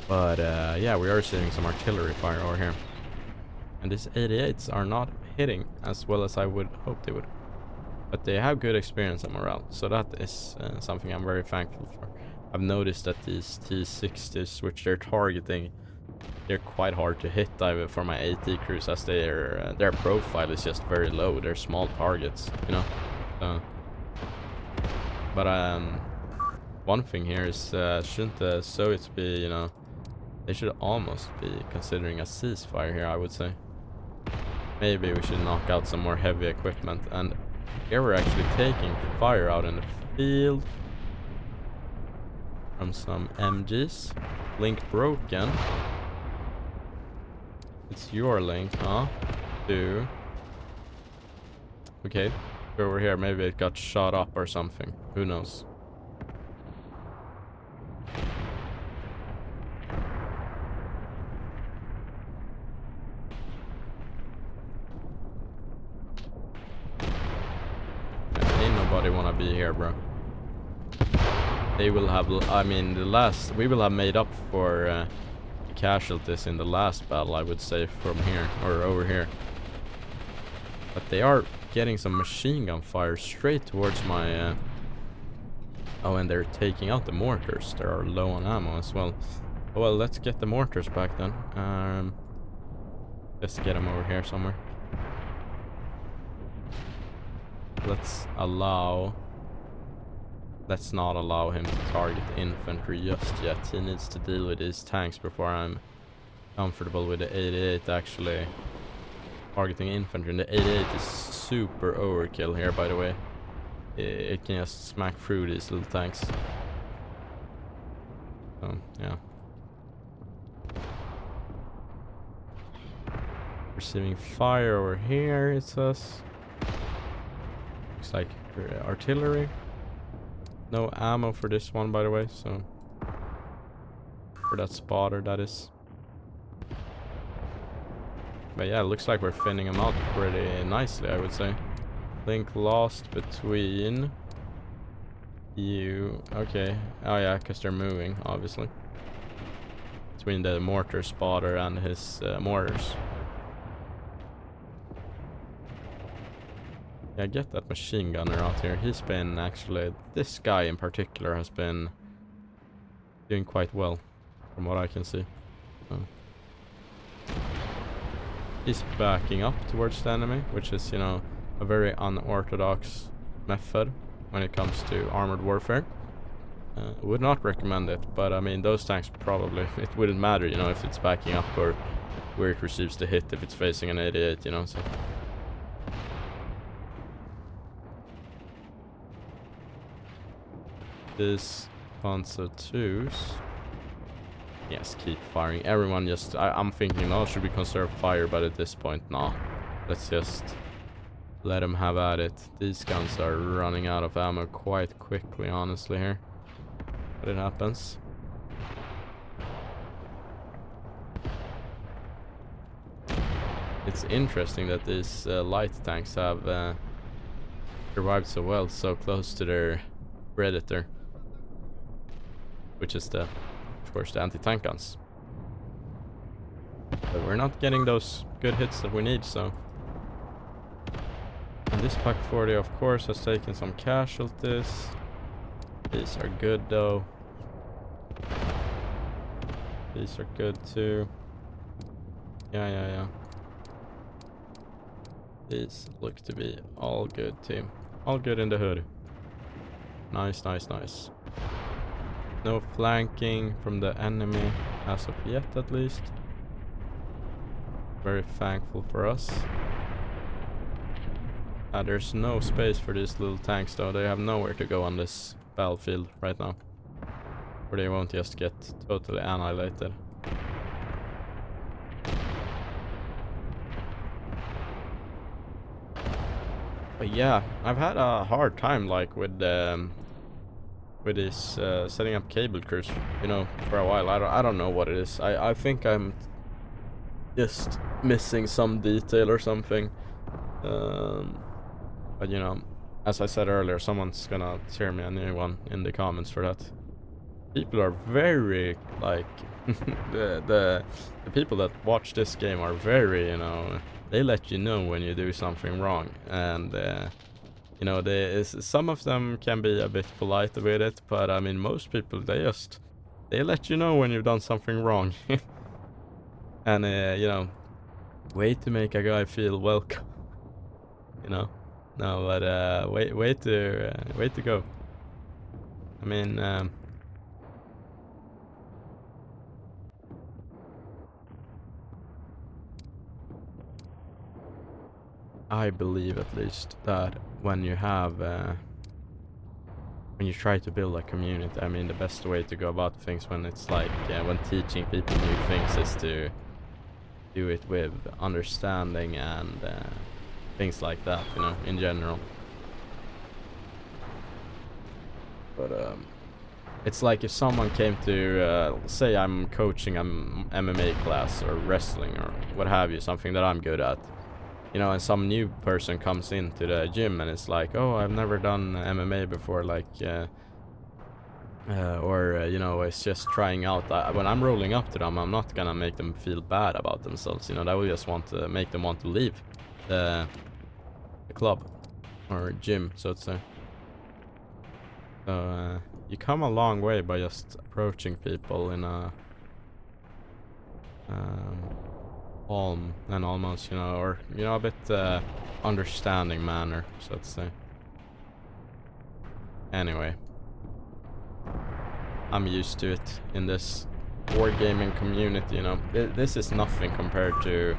But yeah, we are receiving some artillery fire over here. And these 88s are not hitting as well as I would hope they would. But they have good experience and morale, so that is something I'm very thankful for. I've noticed that these T-60s, which they're targeting, they're quite hard to hit for my AT crews, as their profile is just very low. They're small targets, you know. But one thing here is, shouldn't the Soviets be, you know, they should almost be considering a ceasefire here, I would say. Maybe we should knock out some more heavy equipment. And here we're actually taking fire out in the field from some MGs. Link broken. It's your link, huh? Okay, go over here. Maybe it got shot up or something. Who knows? Nobody wanna be here, bro. They will have, I mean, we will have made up for casualties in the last battle, I would say, from here, or over here. But they are getting some machine gun fire straight towards my, oh, and they're taking out the mortars. They are low on ammo as well. Well, let's get the mortars back then. Let's get them over here somewhere. Let's not allow him to target infantry just yet. He needs to deal with these tanks before I'm comfortable with the 88 actually targeting infantry. And the 88 is super overkill here, by the way. It can just smack through these little tanks. So, yeah. Receiving fire over here, it says. Looks like artillery. No ammo for this one, by the way, so... For that spotter, that is. But yeah, it looks like we're thinning them out pretty nicely, I would say. Link lost between... You... Okay. Oh yeah, because they're moving, obviously. Between the mortar spotter and his mortars. Yeah, get that machine gunner out here. He's been actually... This guy in particular has been doing quite well, from what I can see. So. He's backing up towards the enemy, which is, you know, a very unorthodox method when it comes to armored warfare. Would not recommend it, but I mean, those tanks probably, it wouldn't matter, you know, if it's backing up or where it receives the hit, if it's facing an 88, you know, so. This Panzer 2s. Yes, keep firing. Everyone just... I'm thinking, oh, should we conserve fire? But at this point, nah. Let's just let them have at it. These guns are running out of ammo quite quickly, honestly, here. But it happens. It's interesting that these light tanks have survived so well, so close to their predator. Which is the... Of course, the anti-tank guns. But we're not getting those good hits that we need, so... And this Pak 40, of course, has taken some casualties. These are good, though. These are good, too. Yeah. These look to be all good, team. All good in the hood. Nice. No flanking from the enemy, as of yet at least. Very thankful for us. There's no space for these little tanks though, they have nowhere to go on this battlefield right now. Or they won't just get totally annihilated. But yeah, I've had a hard time like with this setting up cable crews, you know, for a while. I don't know what it is. I think I'm just missing some detail or something. But you know, as I said earlier, someone's gonna tear me a new one in the comments for that. People are very like the people that watch this game are very, you know, they let you know when you do something wrong, and you know, some of them can be a bit polite with it, but I mean, most people, they let you know when you've done something wrong. And you know, way to make a guy feel welcome. You know, no, but way to go. I mean, I believe at least that when you have when you try to build a community, I mean, the best way to go about things when it's like when teaching people new things is to do it with understanding and things like that, you know, in general. But it's like if someone came to say I'm coaching an MMA class or wrestling or what have you, something that I'm good at, you know, and some new person comes into the gym and it's like, oh, I've never done MMA before, like or you know, it's just trying out. When I'm rolling up to them, I'm not gonna make them feel bad about themselves, you know. That will just want to make them want to leave the club or gym, so to say. So you come a long way by just approaching people in a calm and almost, you know, or, you know, a bit understanding manner, so to say. Anyway, I'm used to it in this wargaming community, you know. This is nothing compared to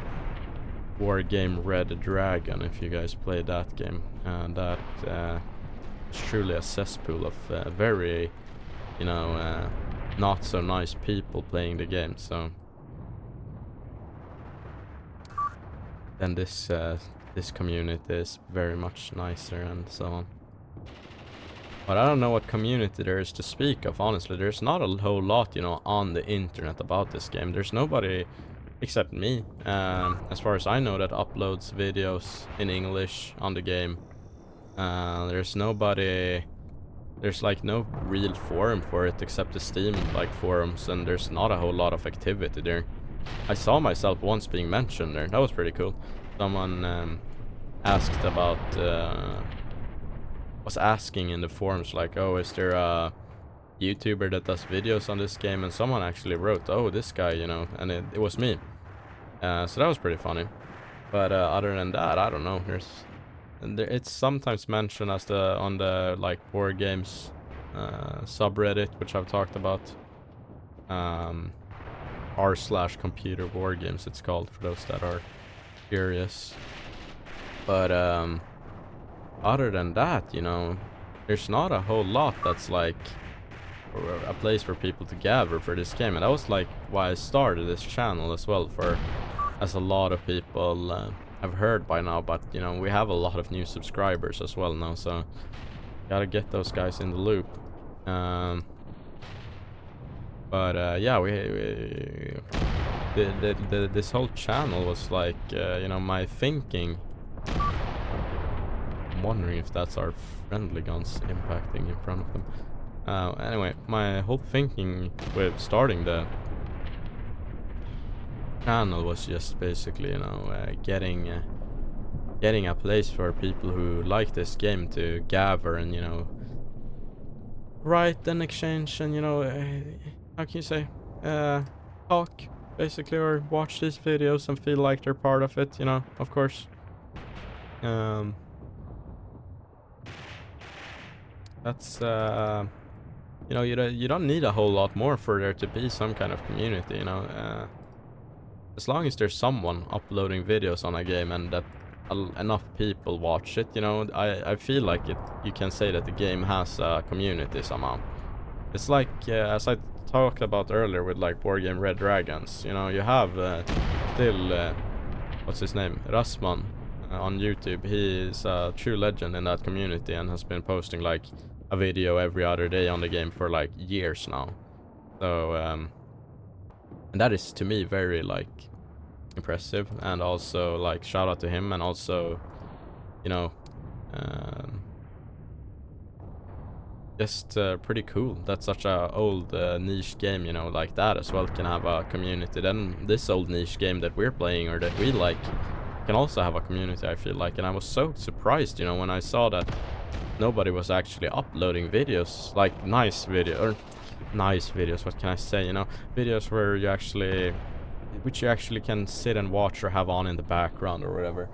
Wargame Red Dragon, if you guys play that game. That is truly a cesspool of very, you know, not so nice people playing the game, so... Then this community is very much nicer and so on. But I don't know what community there is to speak of, honestly. There's not a whole lot, you know, on the internet about this game. There's nobody except me, as far as I know, that uploads videos in English on the game. There's nobody, there's like no real forum for it except the Steam like forums, and there's not a whole lot of activity there. I saw myself once being mentioned there. That was pretty cool. Someone asked about, was asking in the forums like, oh, is there a YouTuber that does videos on this game? And someone actually wrote, oh, this guy, you know, and it was me. So that was pretty funny. But other than that, I don't know. It's sometimes mentioned as on the like board games subreddit, which I've talked about. r/computer board games, it's called, for those that are curious. But other than that, you know, there's not a whole lot that's like a place for people to gather for this game, and that was like why I started this channel as well, for as a lot of people have heard by now. But you know, we have a lot of new subscribers as well now, so gotta get those guys in the loop. But yeah, this whole channel was like, you know, my thinking. I'm wondering if that's our friendly guns impacting in front of them. Anyway, my whole thinking with starting the channel was just basically, you know, getting a place for people who like this game to gather and, you know, write and exchange and, you know, how can you say, talk basically, or watch these videos and feel like they're part of it, you know, of course. That's you know, you don't need a whole lot more for there to be some kind of community, you know. As long as there's someone uploading videos on a game and that enough people watch it, you know, I feel like you can say that the game has a community somehow. It's like, as I talked about earlier with like board game Red Dragons, you know, you have still, what's his name, Rasman, on YouTube. He is a true legend in that community and has been posting like a video every other day on the game for like years now. So and that is to me very like impressive, and also like shout out to him, and also, you know, just pretty cool that such a old niche game, you know, like that as well can have a community. Then this old niche game that we're playing or that we like can also have a community, I feel like. And I was so surprised, you know, when I saw that nobody was actually uploading videos, like nice videos, what can I say, you know, videos where you actually, which you actually can sit and watch or have on in the background or whatever.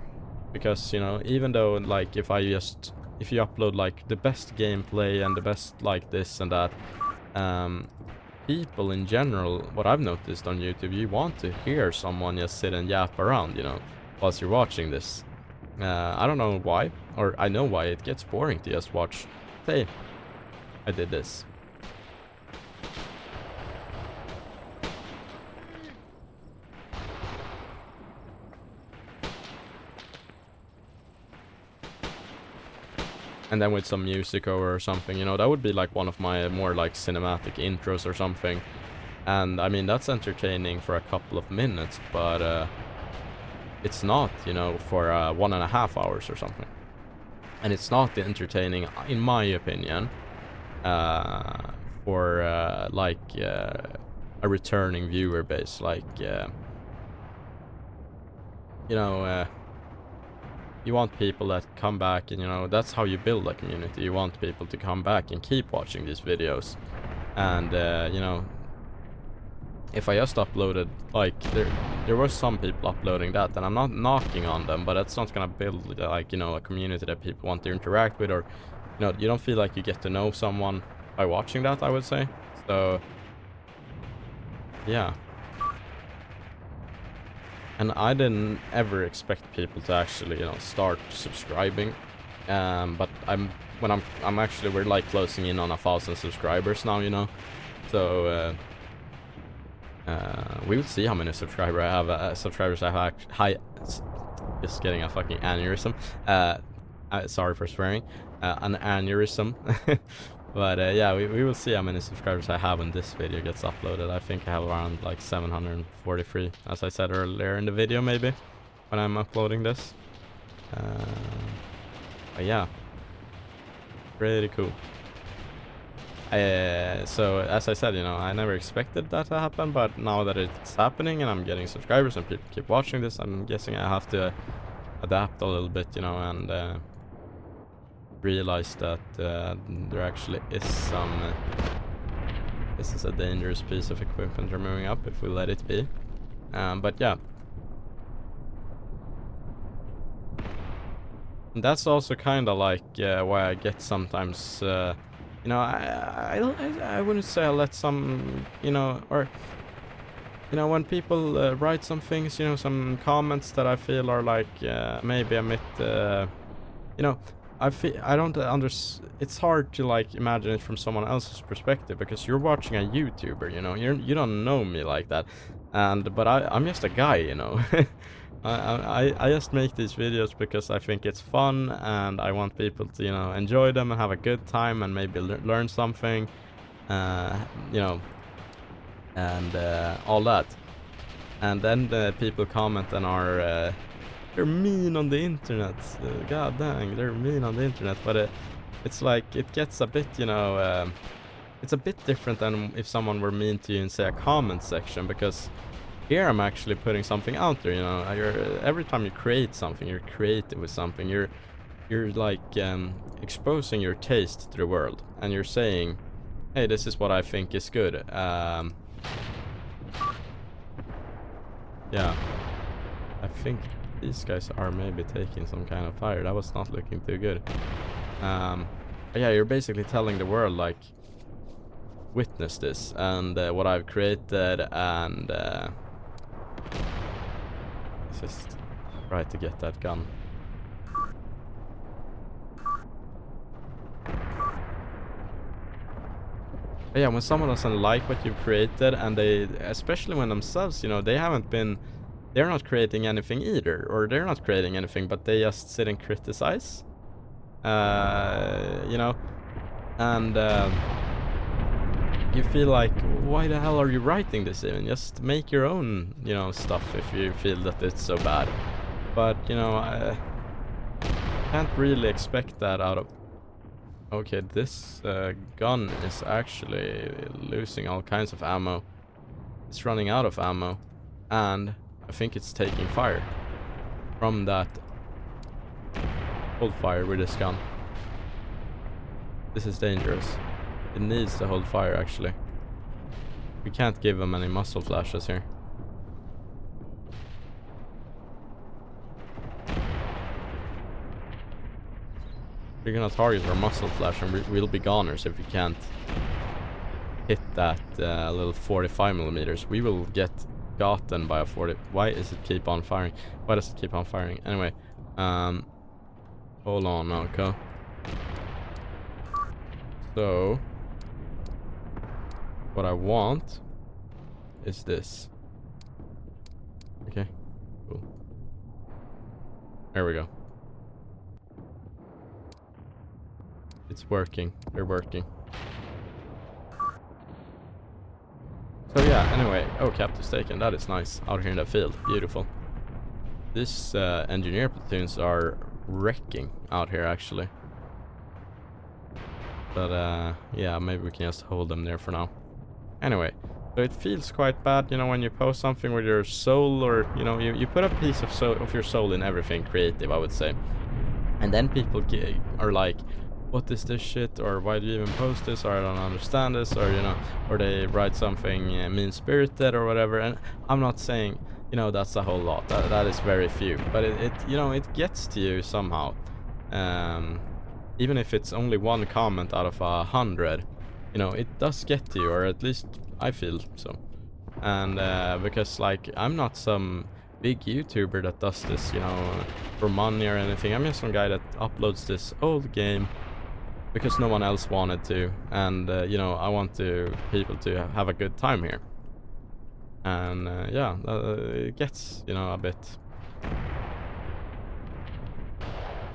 Because, you know, even though like if you upload like the best gameplay and the best like this and that, people in general, what I've noticed on YouTube, you want to hear someone just sit and yap around, you know, whilst you're watching this. I don't know why, or I know why. It gets boring to just watch, hey, I did this. And then with some music over or something, you know, that would be like one of my more like cinematic intros or something. And I mean, that's entertaining for a couple of minutes, but it's not, you know, for 1.5 hours or something. And it's not entertaining, in my opinion, for like a returning viewer base. Like, you know, you want people that come back, and, you know, that's how you build a community. You want people to come back and keep watching these videos. And, you know, if I just uploaded, like, there were some people uploading that, and I'm not knocking on them, but that's not gonna build, like, you know, a community that people want to interact with, or, you know, you don't feel like you get to know someone by watching that, I would say. So, yeah. And I didn't ever expect people to actually, you know, start subscribing. But I'm actually, we're like closing in on 1,000 subscribers now, you know. So we will see how many subscribers I have. Just getting a fucking aneurysm. Sorry for swearing. an aneurysm. But yeah, we will see how many subscribers I have when this video gets uploaded. I think I have around like 743, as I said earlier in the video, maybe, when I'm uploading this. But yeah, pretty cool. So as I said, you know, I never expected that to happen, but now that it's happening and I'm getting subscribers and people keep watching this, I'm guessing I have to adapt a little bit, you know, and realize that there actually is some this is a dangerous piece of equipment we're moving up if we let it be. But yeah, and that's also kind of like why I get sometimes you know, I wouldn't say I let some, you know, or you know, when people write some things, you know, some comments that I feel are like maybe a bit you know, I don't it's hard to like imagine it from someone else's perspective, because you're watching a YouTuber, you know, you don't know me like that, but I'm just a guy, you know. I just make these videos because I think it's fun and I want people to, you know, enjoy them and have a good time and maybe learn something, you know, and all that. And then the people comment and are they're mean on the internet. God dang, they're mean on the internet. But it's like, it gets a bit, you know, it's a bit different than if someone were mean to you in, say, a comment section, because here I'm actually putting something out there, you know. Every time you create something, you're creative with something. You're like exposing your taste to the world, and you're saying, hey, this is what I think is good. Yeah, I think these guys are maybe taking some kind of fire. That was not looking too good. Yeah, you're basically telling the world, like, witness this and what I've created, and let's just try to get that gun. But yeah, when someone doesn't like what you've created, and they, especially when themselves, you know, they're not creating anything either, or they're not creating anything, but they just sit and criticize, you know, and you feel like, why the hell are you writing this even? Just make your own, you know, stuff if you feel that it's so bad. But, you know, I can't really expect that out of... Okay, this gun is actually losing all kinds of ammo. It's running out of ammo, and I think it's taking fire from that hold fire with this gun. This is dangerous. It needs to hold fire, actually. We can't give them any muzzle flashes here. We're gonna target our muzzle flash, and we'll be goners if we can't hit that little 45 millimeters. We will get gotten by a 40. Why does it keep on firing? Why does it keep on firing? Anyway, hold on, okay. So, what I want is this. Okay, cool. There we go. It's working. They're working. So yeah, anyway. Oh, captive's taken. That is nice. Out here in the field. Beautiful. This engineer platoons are wrecking out here, actually. But yeah, maybe we can just hold them there for now. Anyway, so it feels quite bad, you know, when you post something with your soul, or, you know, you put a piece of your soul in everything creative, I would say. And then people are like, what is this shit, or why do you even post this, or I don't understand this, or, you know, or they write something mean-spirited or whatever. And I'm not saying, you know, that's a whole lot. That is very few, but it you know, it gets to you somehow. Even if it's only one comment out of 100, you know, it does get to you, or at least I feel so. And because, like, I'm not some big YouTuber that does this, you know, for money or anything. I'm just some guy that uploads this old game because no one else wanted to, and you know, I want people to have a good time here. And yeah, it gets, you know, a bit...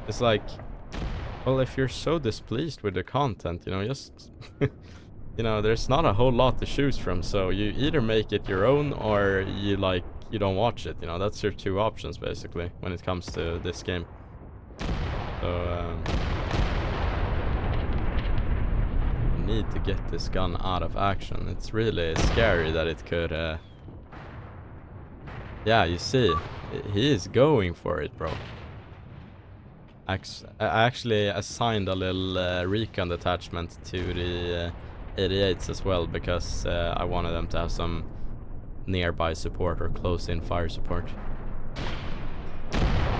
It's like, Well, if you're so displeased with the content, you know, just you know, there's not a whole lot to choose from, so you either make it your own or you don't watch it, you know. That's your two options basically when it comes to this game. So need to get this gun out of action. It's really scary that it could yeah, you see, he is going for it, bro. I actually assigned a little recon detachment to the 88s as well, because I wanted them to have some nearby support or close-in fire support.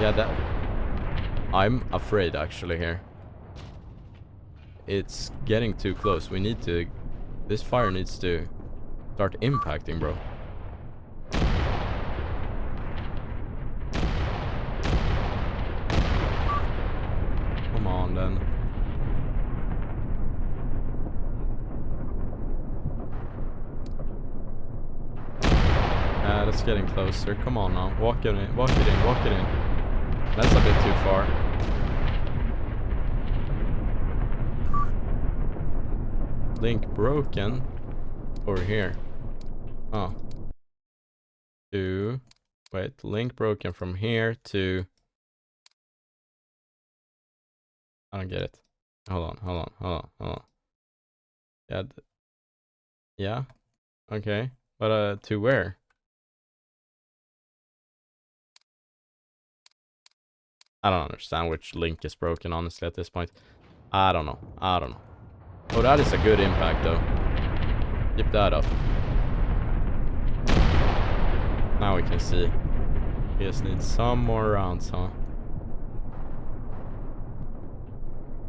Yeah, that... I'm afraid actually here. It's getting too close. We need to... This fire needs to start impacting, bro. Come on, then. That's getting closer. Come on now. Walk it in, walk it in, walk it in. That's a bit too far. Link broken. Over here. Oh. Wait, link broken from here to... I don't get it. Hold on. Yeah. Yeah. Okay. But, to where? I don't understand which link is broken, honestly, at this point. I don't know. Oh, that is a good impact, though. Keep that up. Now we can see. We just need some more rounds, huh?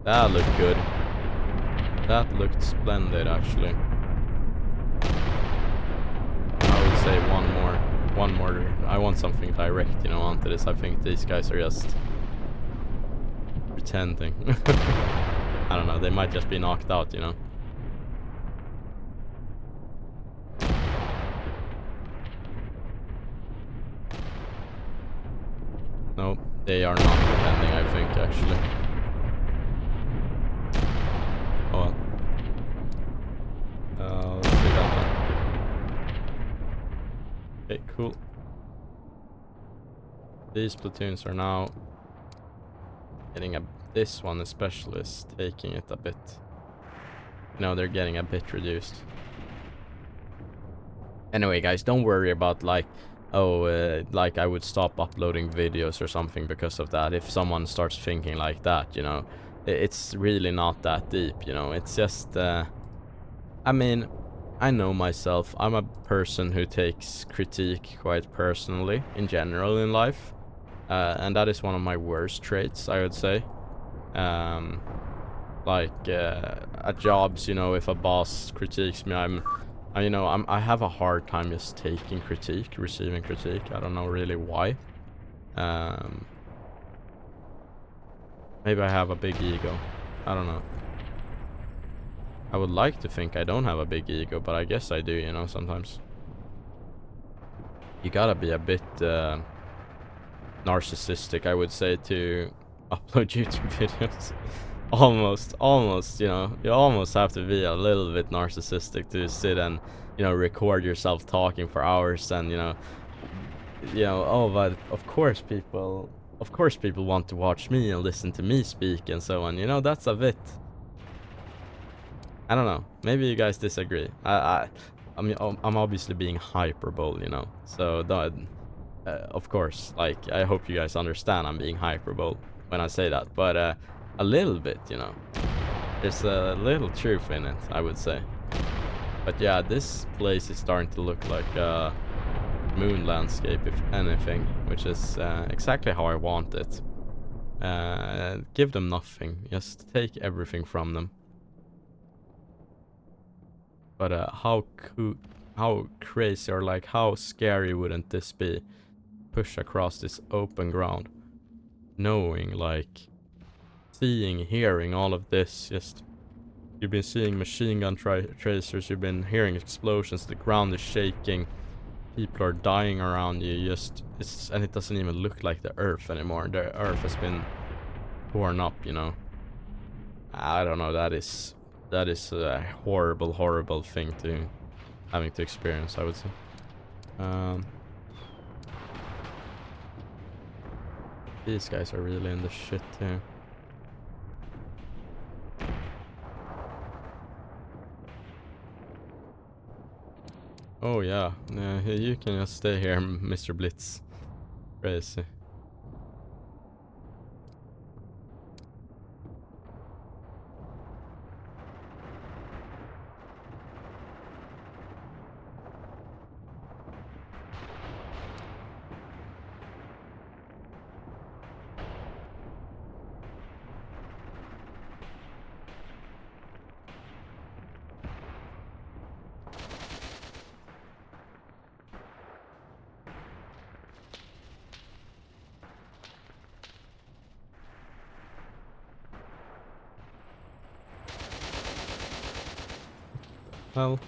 That looked good. That looked splendid, actually. I would say one more. I want something direct, you know, onto this. I think these guys are just pretending. I don't know, they might just be knocked out, you know. No, they are not pretending, I think, actually. Oh well. Let's do that then. Okay, cool. These platoons are now getting this one especially is taking it a bit. No, they're getting a bit reduced. Anyway, guys, don't worry about like I would stop uploading videos or something because of that. If someone starts thinking like that, you know, it's really not that deep, you know. It's just, I mean, I know myself. I'm a person who takes critique quite personally in general in life. And that is one of my worst traits, I would say. At jobs, you know, if a boss critiques me, I have a hard time just taking critique, receiving critique. I don't know really why. Maybe I have a big ego. I don't know. I would like to think I don't have a big ego, but I guess I do, you know, sometimes. You gotta be a bit narcissistic, I would say, to upload YouTube videos. almost, you know, you almost have to be a little bit narcissistic to sit and, you know, record yourself talking for hours and, you know, oh, but of course people want to watch me and listen to me speak and so on, you know. That's a bit, I don't know, maybe you guys disagree. I mean, I'm obviously being hyperbole, you know, so of course, like, I hope you guys understand I'm being hyperbole when I say that, but a little bit, you know, there's a little truth in it, I would say. But yeah, this place is starting to look like a moon landscape, if anything, which is exactly how I want it. Give them nothing, just take everything from them. But how crazy, or like how scary wouldn't this be? Push across this open ground, knowing, like, seeing, hearing all of this. Just, you've been seeing machine gun tracers, you've been hearing explosions, the ground is shaking, people are dying around you. And it doesn't even look like the earth anymore. The earth has been torn up, you know. I don't know, that is a horrible thing to having to experience, I would say. These guys are really in the shit too. Oh yeah, you can just stay here, Mr. Blitz. Crazy. Well,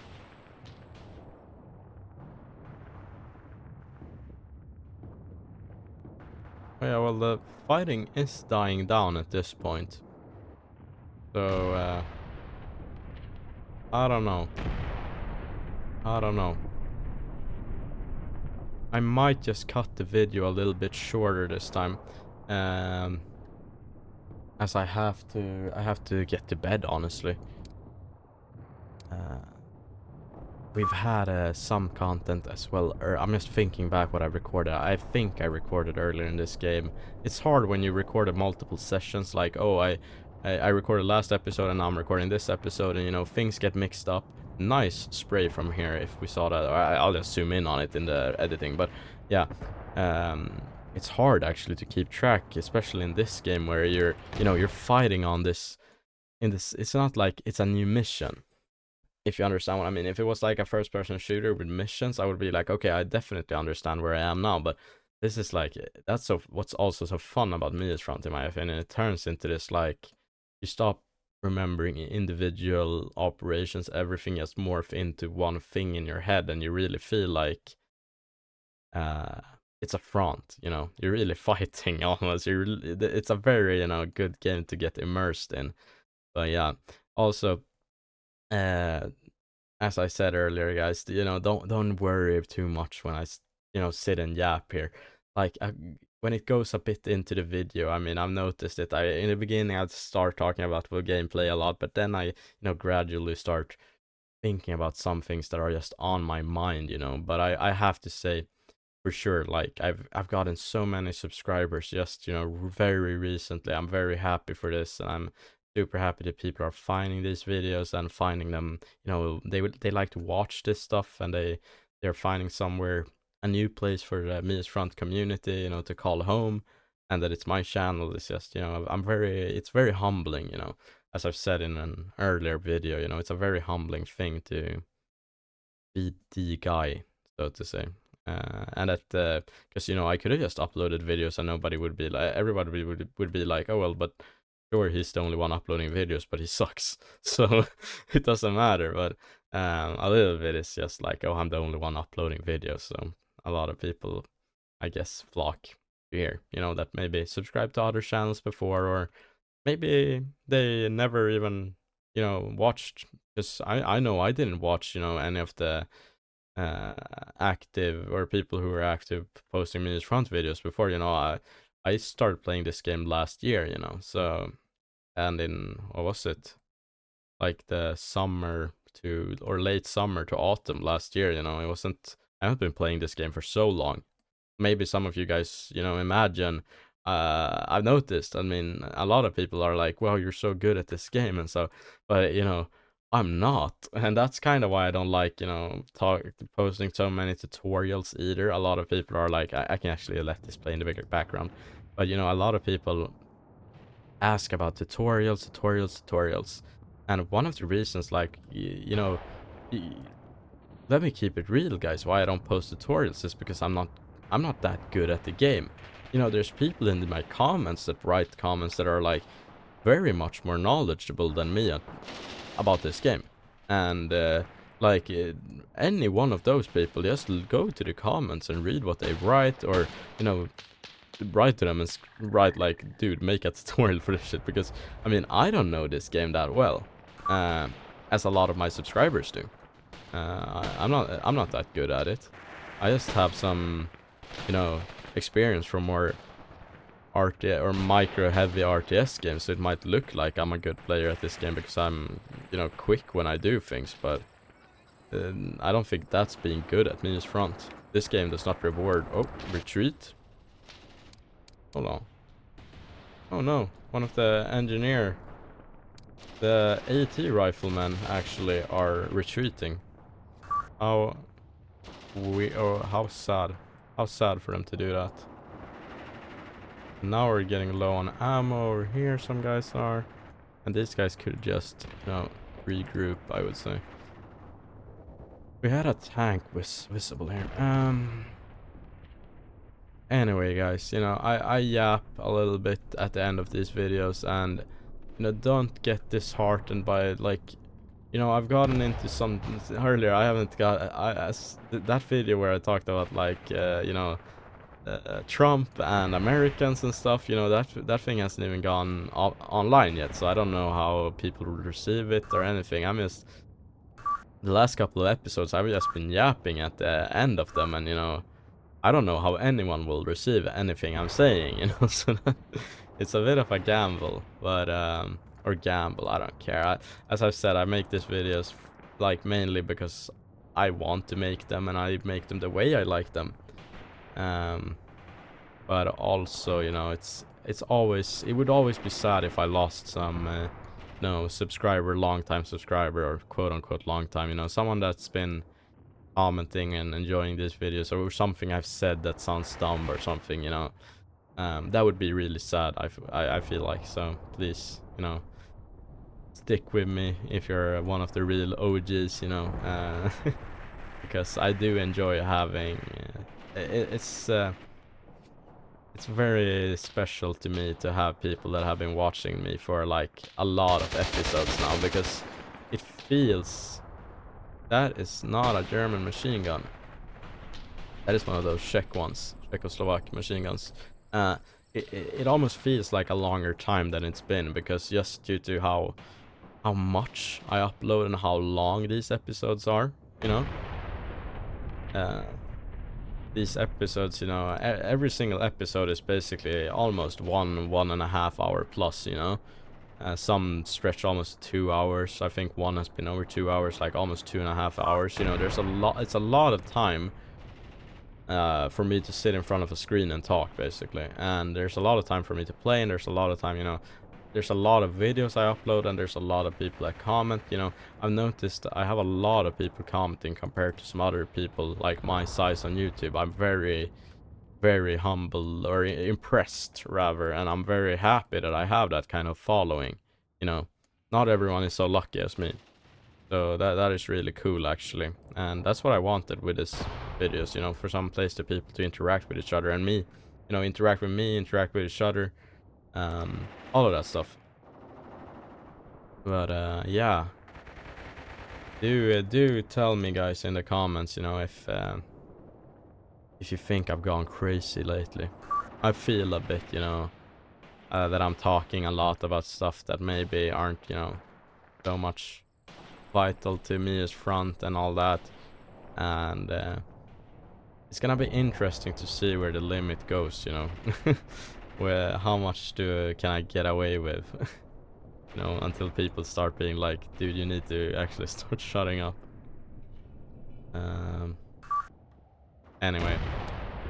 yeah, well, the fighting is dying down at this point. So, I don't know. I don't know. I might just cut the video a little bit shorter this time. As I have to get to bed, honestly. We've had some content as well. I'm just thinking back what I recorded. I think I recorded earlier in this game. It's hard when you recorded multiple sessions. Like, oh, I recorded last episode and now I'm recording this episode, and you know things get mixed up. Nice spray from here. If we saw that, I'll just zoom in on it in the editing. But yeah, it's hard actually to keep track, especially in this game where you're fighting on this. It's not like it's a new mission, if you understand what I mean. If it was like a first person shooter with missions, I would be like, okay, I definitely understand where I am now. But this is like, that's what's also so fun about Mius Front, in my opinion. It turns into this, like, you stop remembering individual operations, everything just morph into one thing in your head, and you really feel like it's a front, you're really fighting almost. It's a very, good game to get immersed in. But yeah, also, uh as I said earlier, guys, don't worry too much when I sit and yap here. Like, when it goes a bit into the video, I mean, I've noticed it. In the beginning I'd start talking about the gameplay a lot, but then I gradually start thinking about some things that are just on my mind. But I have to say, for sure, like, I've gotten so many subscribers just very recently. I'm very happy for this, and I'm super happy that people are finding these videos and finding them. They like to watch this stuff, and they're finding somewhere, a new place for the Mius Front community, to call home, and that it's my channel. It's just, it's very humbling, as I've said in an earlier video. It's a very humbling thing to be the guy, so to say. And that, because I could have just uploaded videos and nobody would be like, everybody would be like, oh well, but sure, he's the only one uploading videos, but he sucks, so it doesn't matter. But a little bit is just like, oh, I'm the only one uploading videos, so a lot of people, I guess, flock here, that maybe subscribe to other channels before, or maybe they never even watched, because I know I didn't watch any of the active, or people who were active posting Mius Front videos before. I started playing this game last year, so, and in, what was it, like the summer to, or late summer to autumn last year, I haven't been playing this game for so long. Maybe some of you guys imagine, I've noticed, I mean, a lot of people are like, wow, you're so good at this game, and so, but I'm not, and that's kind of why I don't like posting so many tutorials either. A lot of people are like, I can actually let this play in the bigger background, but a lot of people ask about tutorials, and one of the reasons, like, let me keep it real, guys, why I don't post tutorials is because I'm not that good at the game. There's people in my comments that write comments that are like very much more knowledgeable than me about this game, and like, any one of those people, just go to the comments and read what they write, or write to them and write like, dude, make a tutorial for this shit, because I mean, I don't know this game that well, as a lot of my subscribers do. I'm not that good at it. I just have some, you know, experience from more RTS or micro heavy RTS games, so it might look like I'm a good player at this game because I'm, you know, quick when I do things, but I don't think that's being good at Mius front. This game does not reward. Oh, retreat. Hold on. Oh no, one of the the AT riflemen actually are retreating. How how sad. How sad for them to do that. Now we're getting low on ammo over here, some guys are. And these guys could just, you know, regroup, I would say. We had a tank visible here. Anyway, guys, you know, I yap a little bit at the end of these videos, and, you know, don't get disheartened by it. Like, you know, I've gotten into some earlier. I haven't got that video where I talked about, like, you know, Trump and Americans and stuff. You know, that thing hasn't even gone online yet, so I don't know how people will receive it or anything. I'm just, the last couple of episodes, I've just been yapping at the end of them, and, you know, I don't know how anyone will receive anything I'm saying, you know. So it's a bit of a gamble, but or gamble, I don't care. As I've said, I make these videos like mainly because I want to make them, and I make them the way I like them. But also, you know, it would always be sad if I lost some no subscriber, long time subscriber, or quote unquote long time, you know, someone that's been commenting and enjoying these videos, or something I've said that sounds dumb or something, you know. That would be really sad, I feel like. So please, you know, stick with me if you're one of the real OGs, you know, because I do enjoy having it's very special to me to have people that have been watching me for like a lot of episodes now, because it feels, that is not a German machine gun. That is one of those Czech ones, Czechoslovak machine guns. It almost feels like a longer time than it's been, because just due to how much I upload and how long these episodes are, you know. These episodes, you know, every single episode is basically almost 1.5 hour plus, you know. Some stretch almost 2 hours. I think one has been over 2 hours, like almost 2.5 hours. You know, there's a lot. It's a lot of time for me to sit in front of a screen and talk, basically. And there's a lot of time for me to play, and there's a lot of time, you know. There's a lot of videos I upload, and there's a lot of people that comment, you know. I've noticed I have a lot of people commenting compared to some other people like my size on YouTube. I'm very, very humble, or impressed rather, and I'm very happy that I have that kind of following, you know. Not everyone is so lucky as me. So that is really cool, actually. And that's what I wanted with this videos, you know, for some place to people to interact with each other, and me, you know, interact with me, interact with each other. All of that stuff. But yeah, do tell me, guys, in the comments, you know, if you think I've gone crazy lately. I feel a bit, you know, that I'm talking a lot about stuff that maybe aren't, you know, so much vital to me as front and all that. And it's gonna be interesting to see where the limit goes, you know. Where, how much can I get away with? You know, until people start being like, dude, you need to actually start shutting up. Anyway,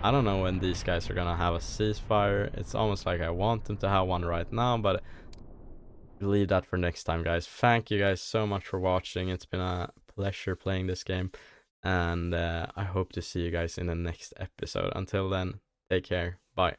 I don't know when these guys are gonna have a ceasefire. It's almost like I want them to have one right now, but leave that for next time, guys. Thank you guys so much for watching. It's been a pleasure playing this game, and I hope to see you guys in the next episode. Until then, take care. Bye.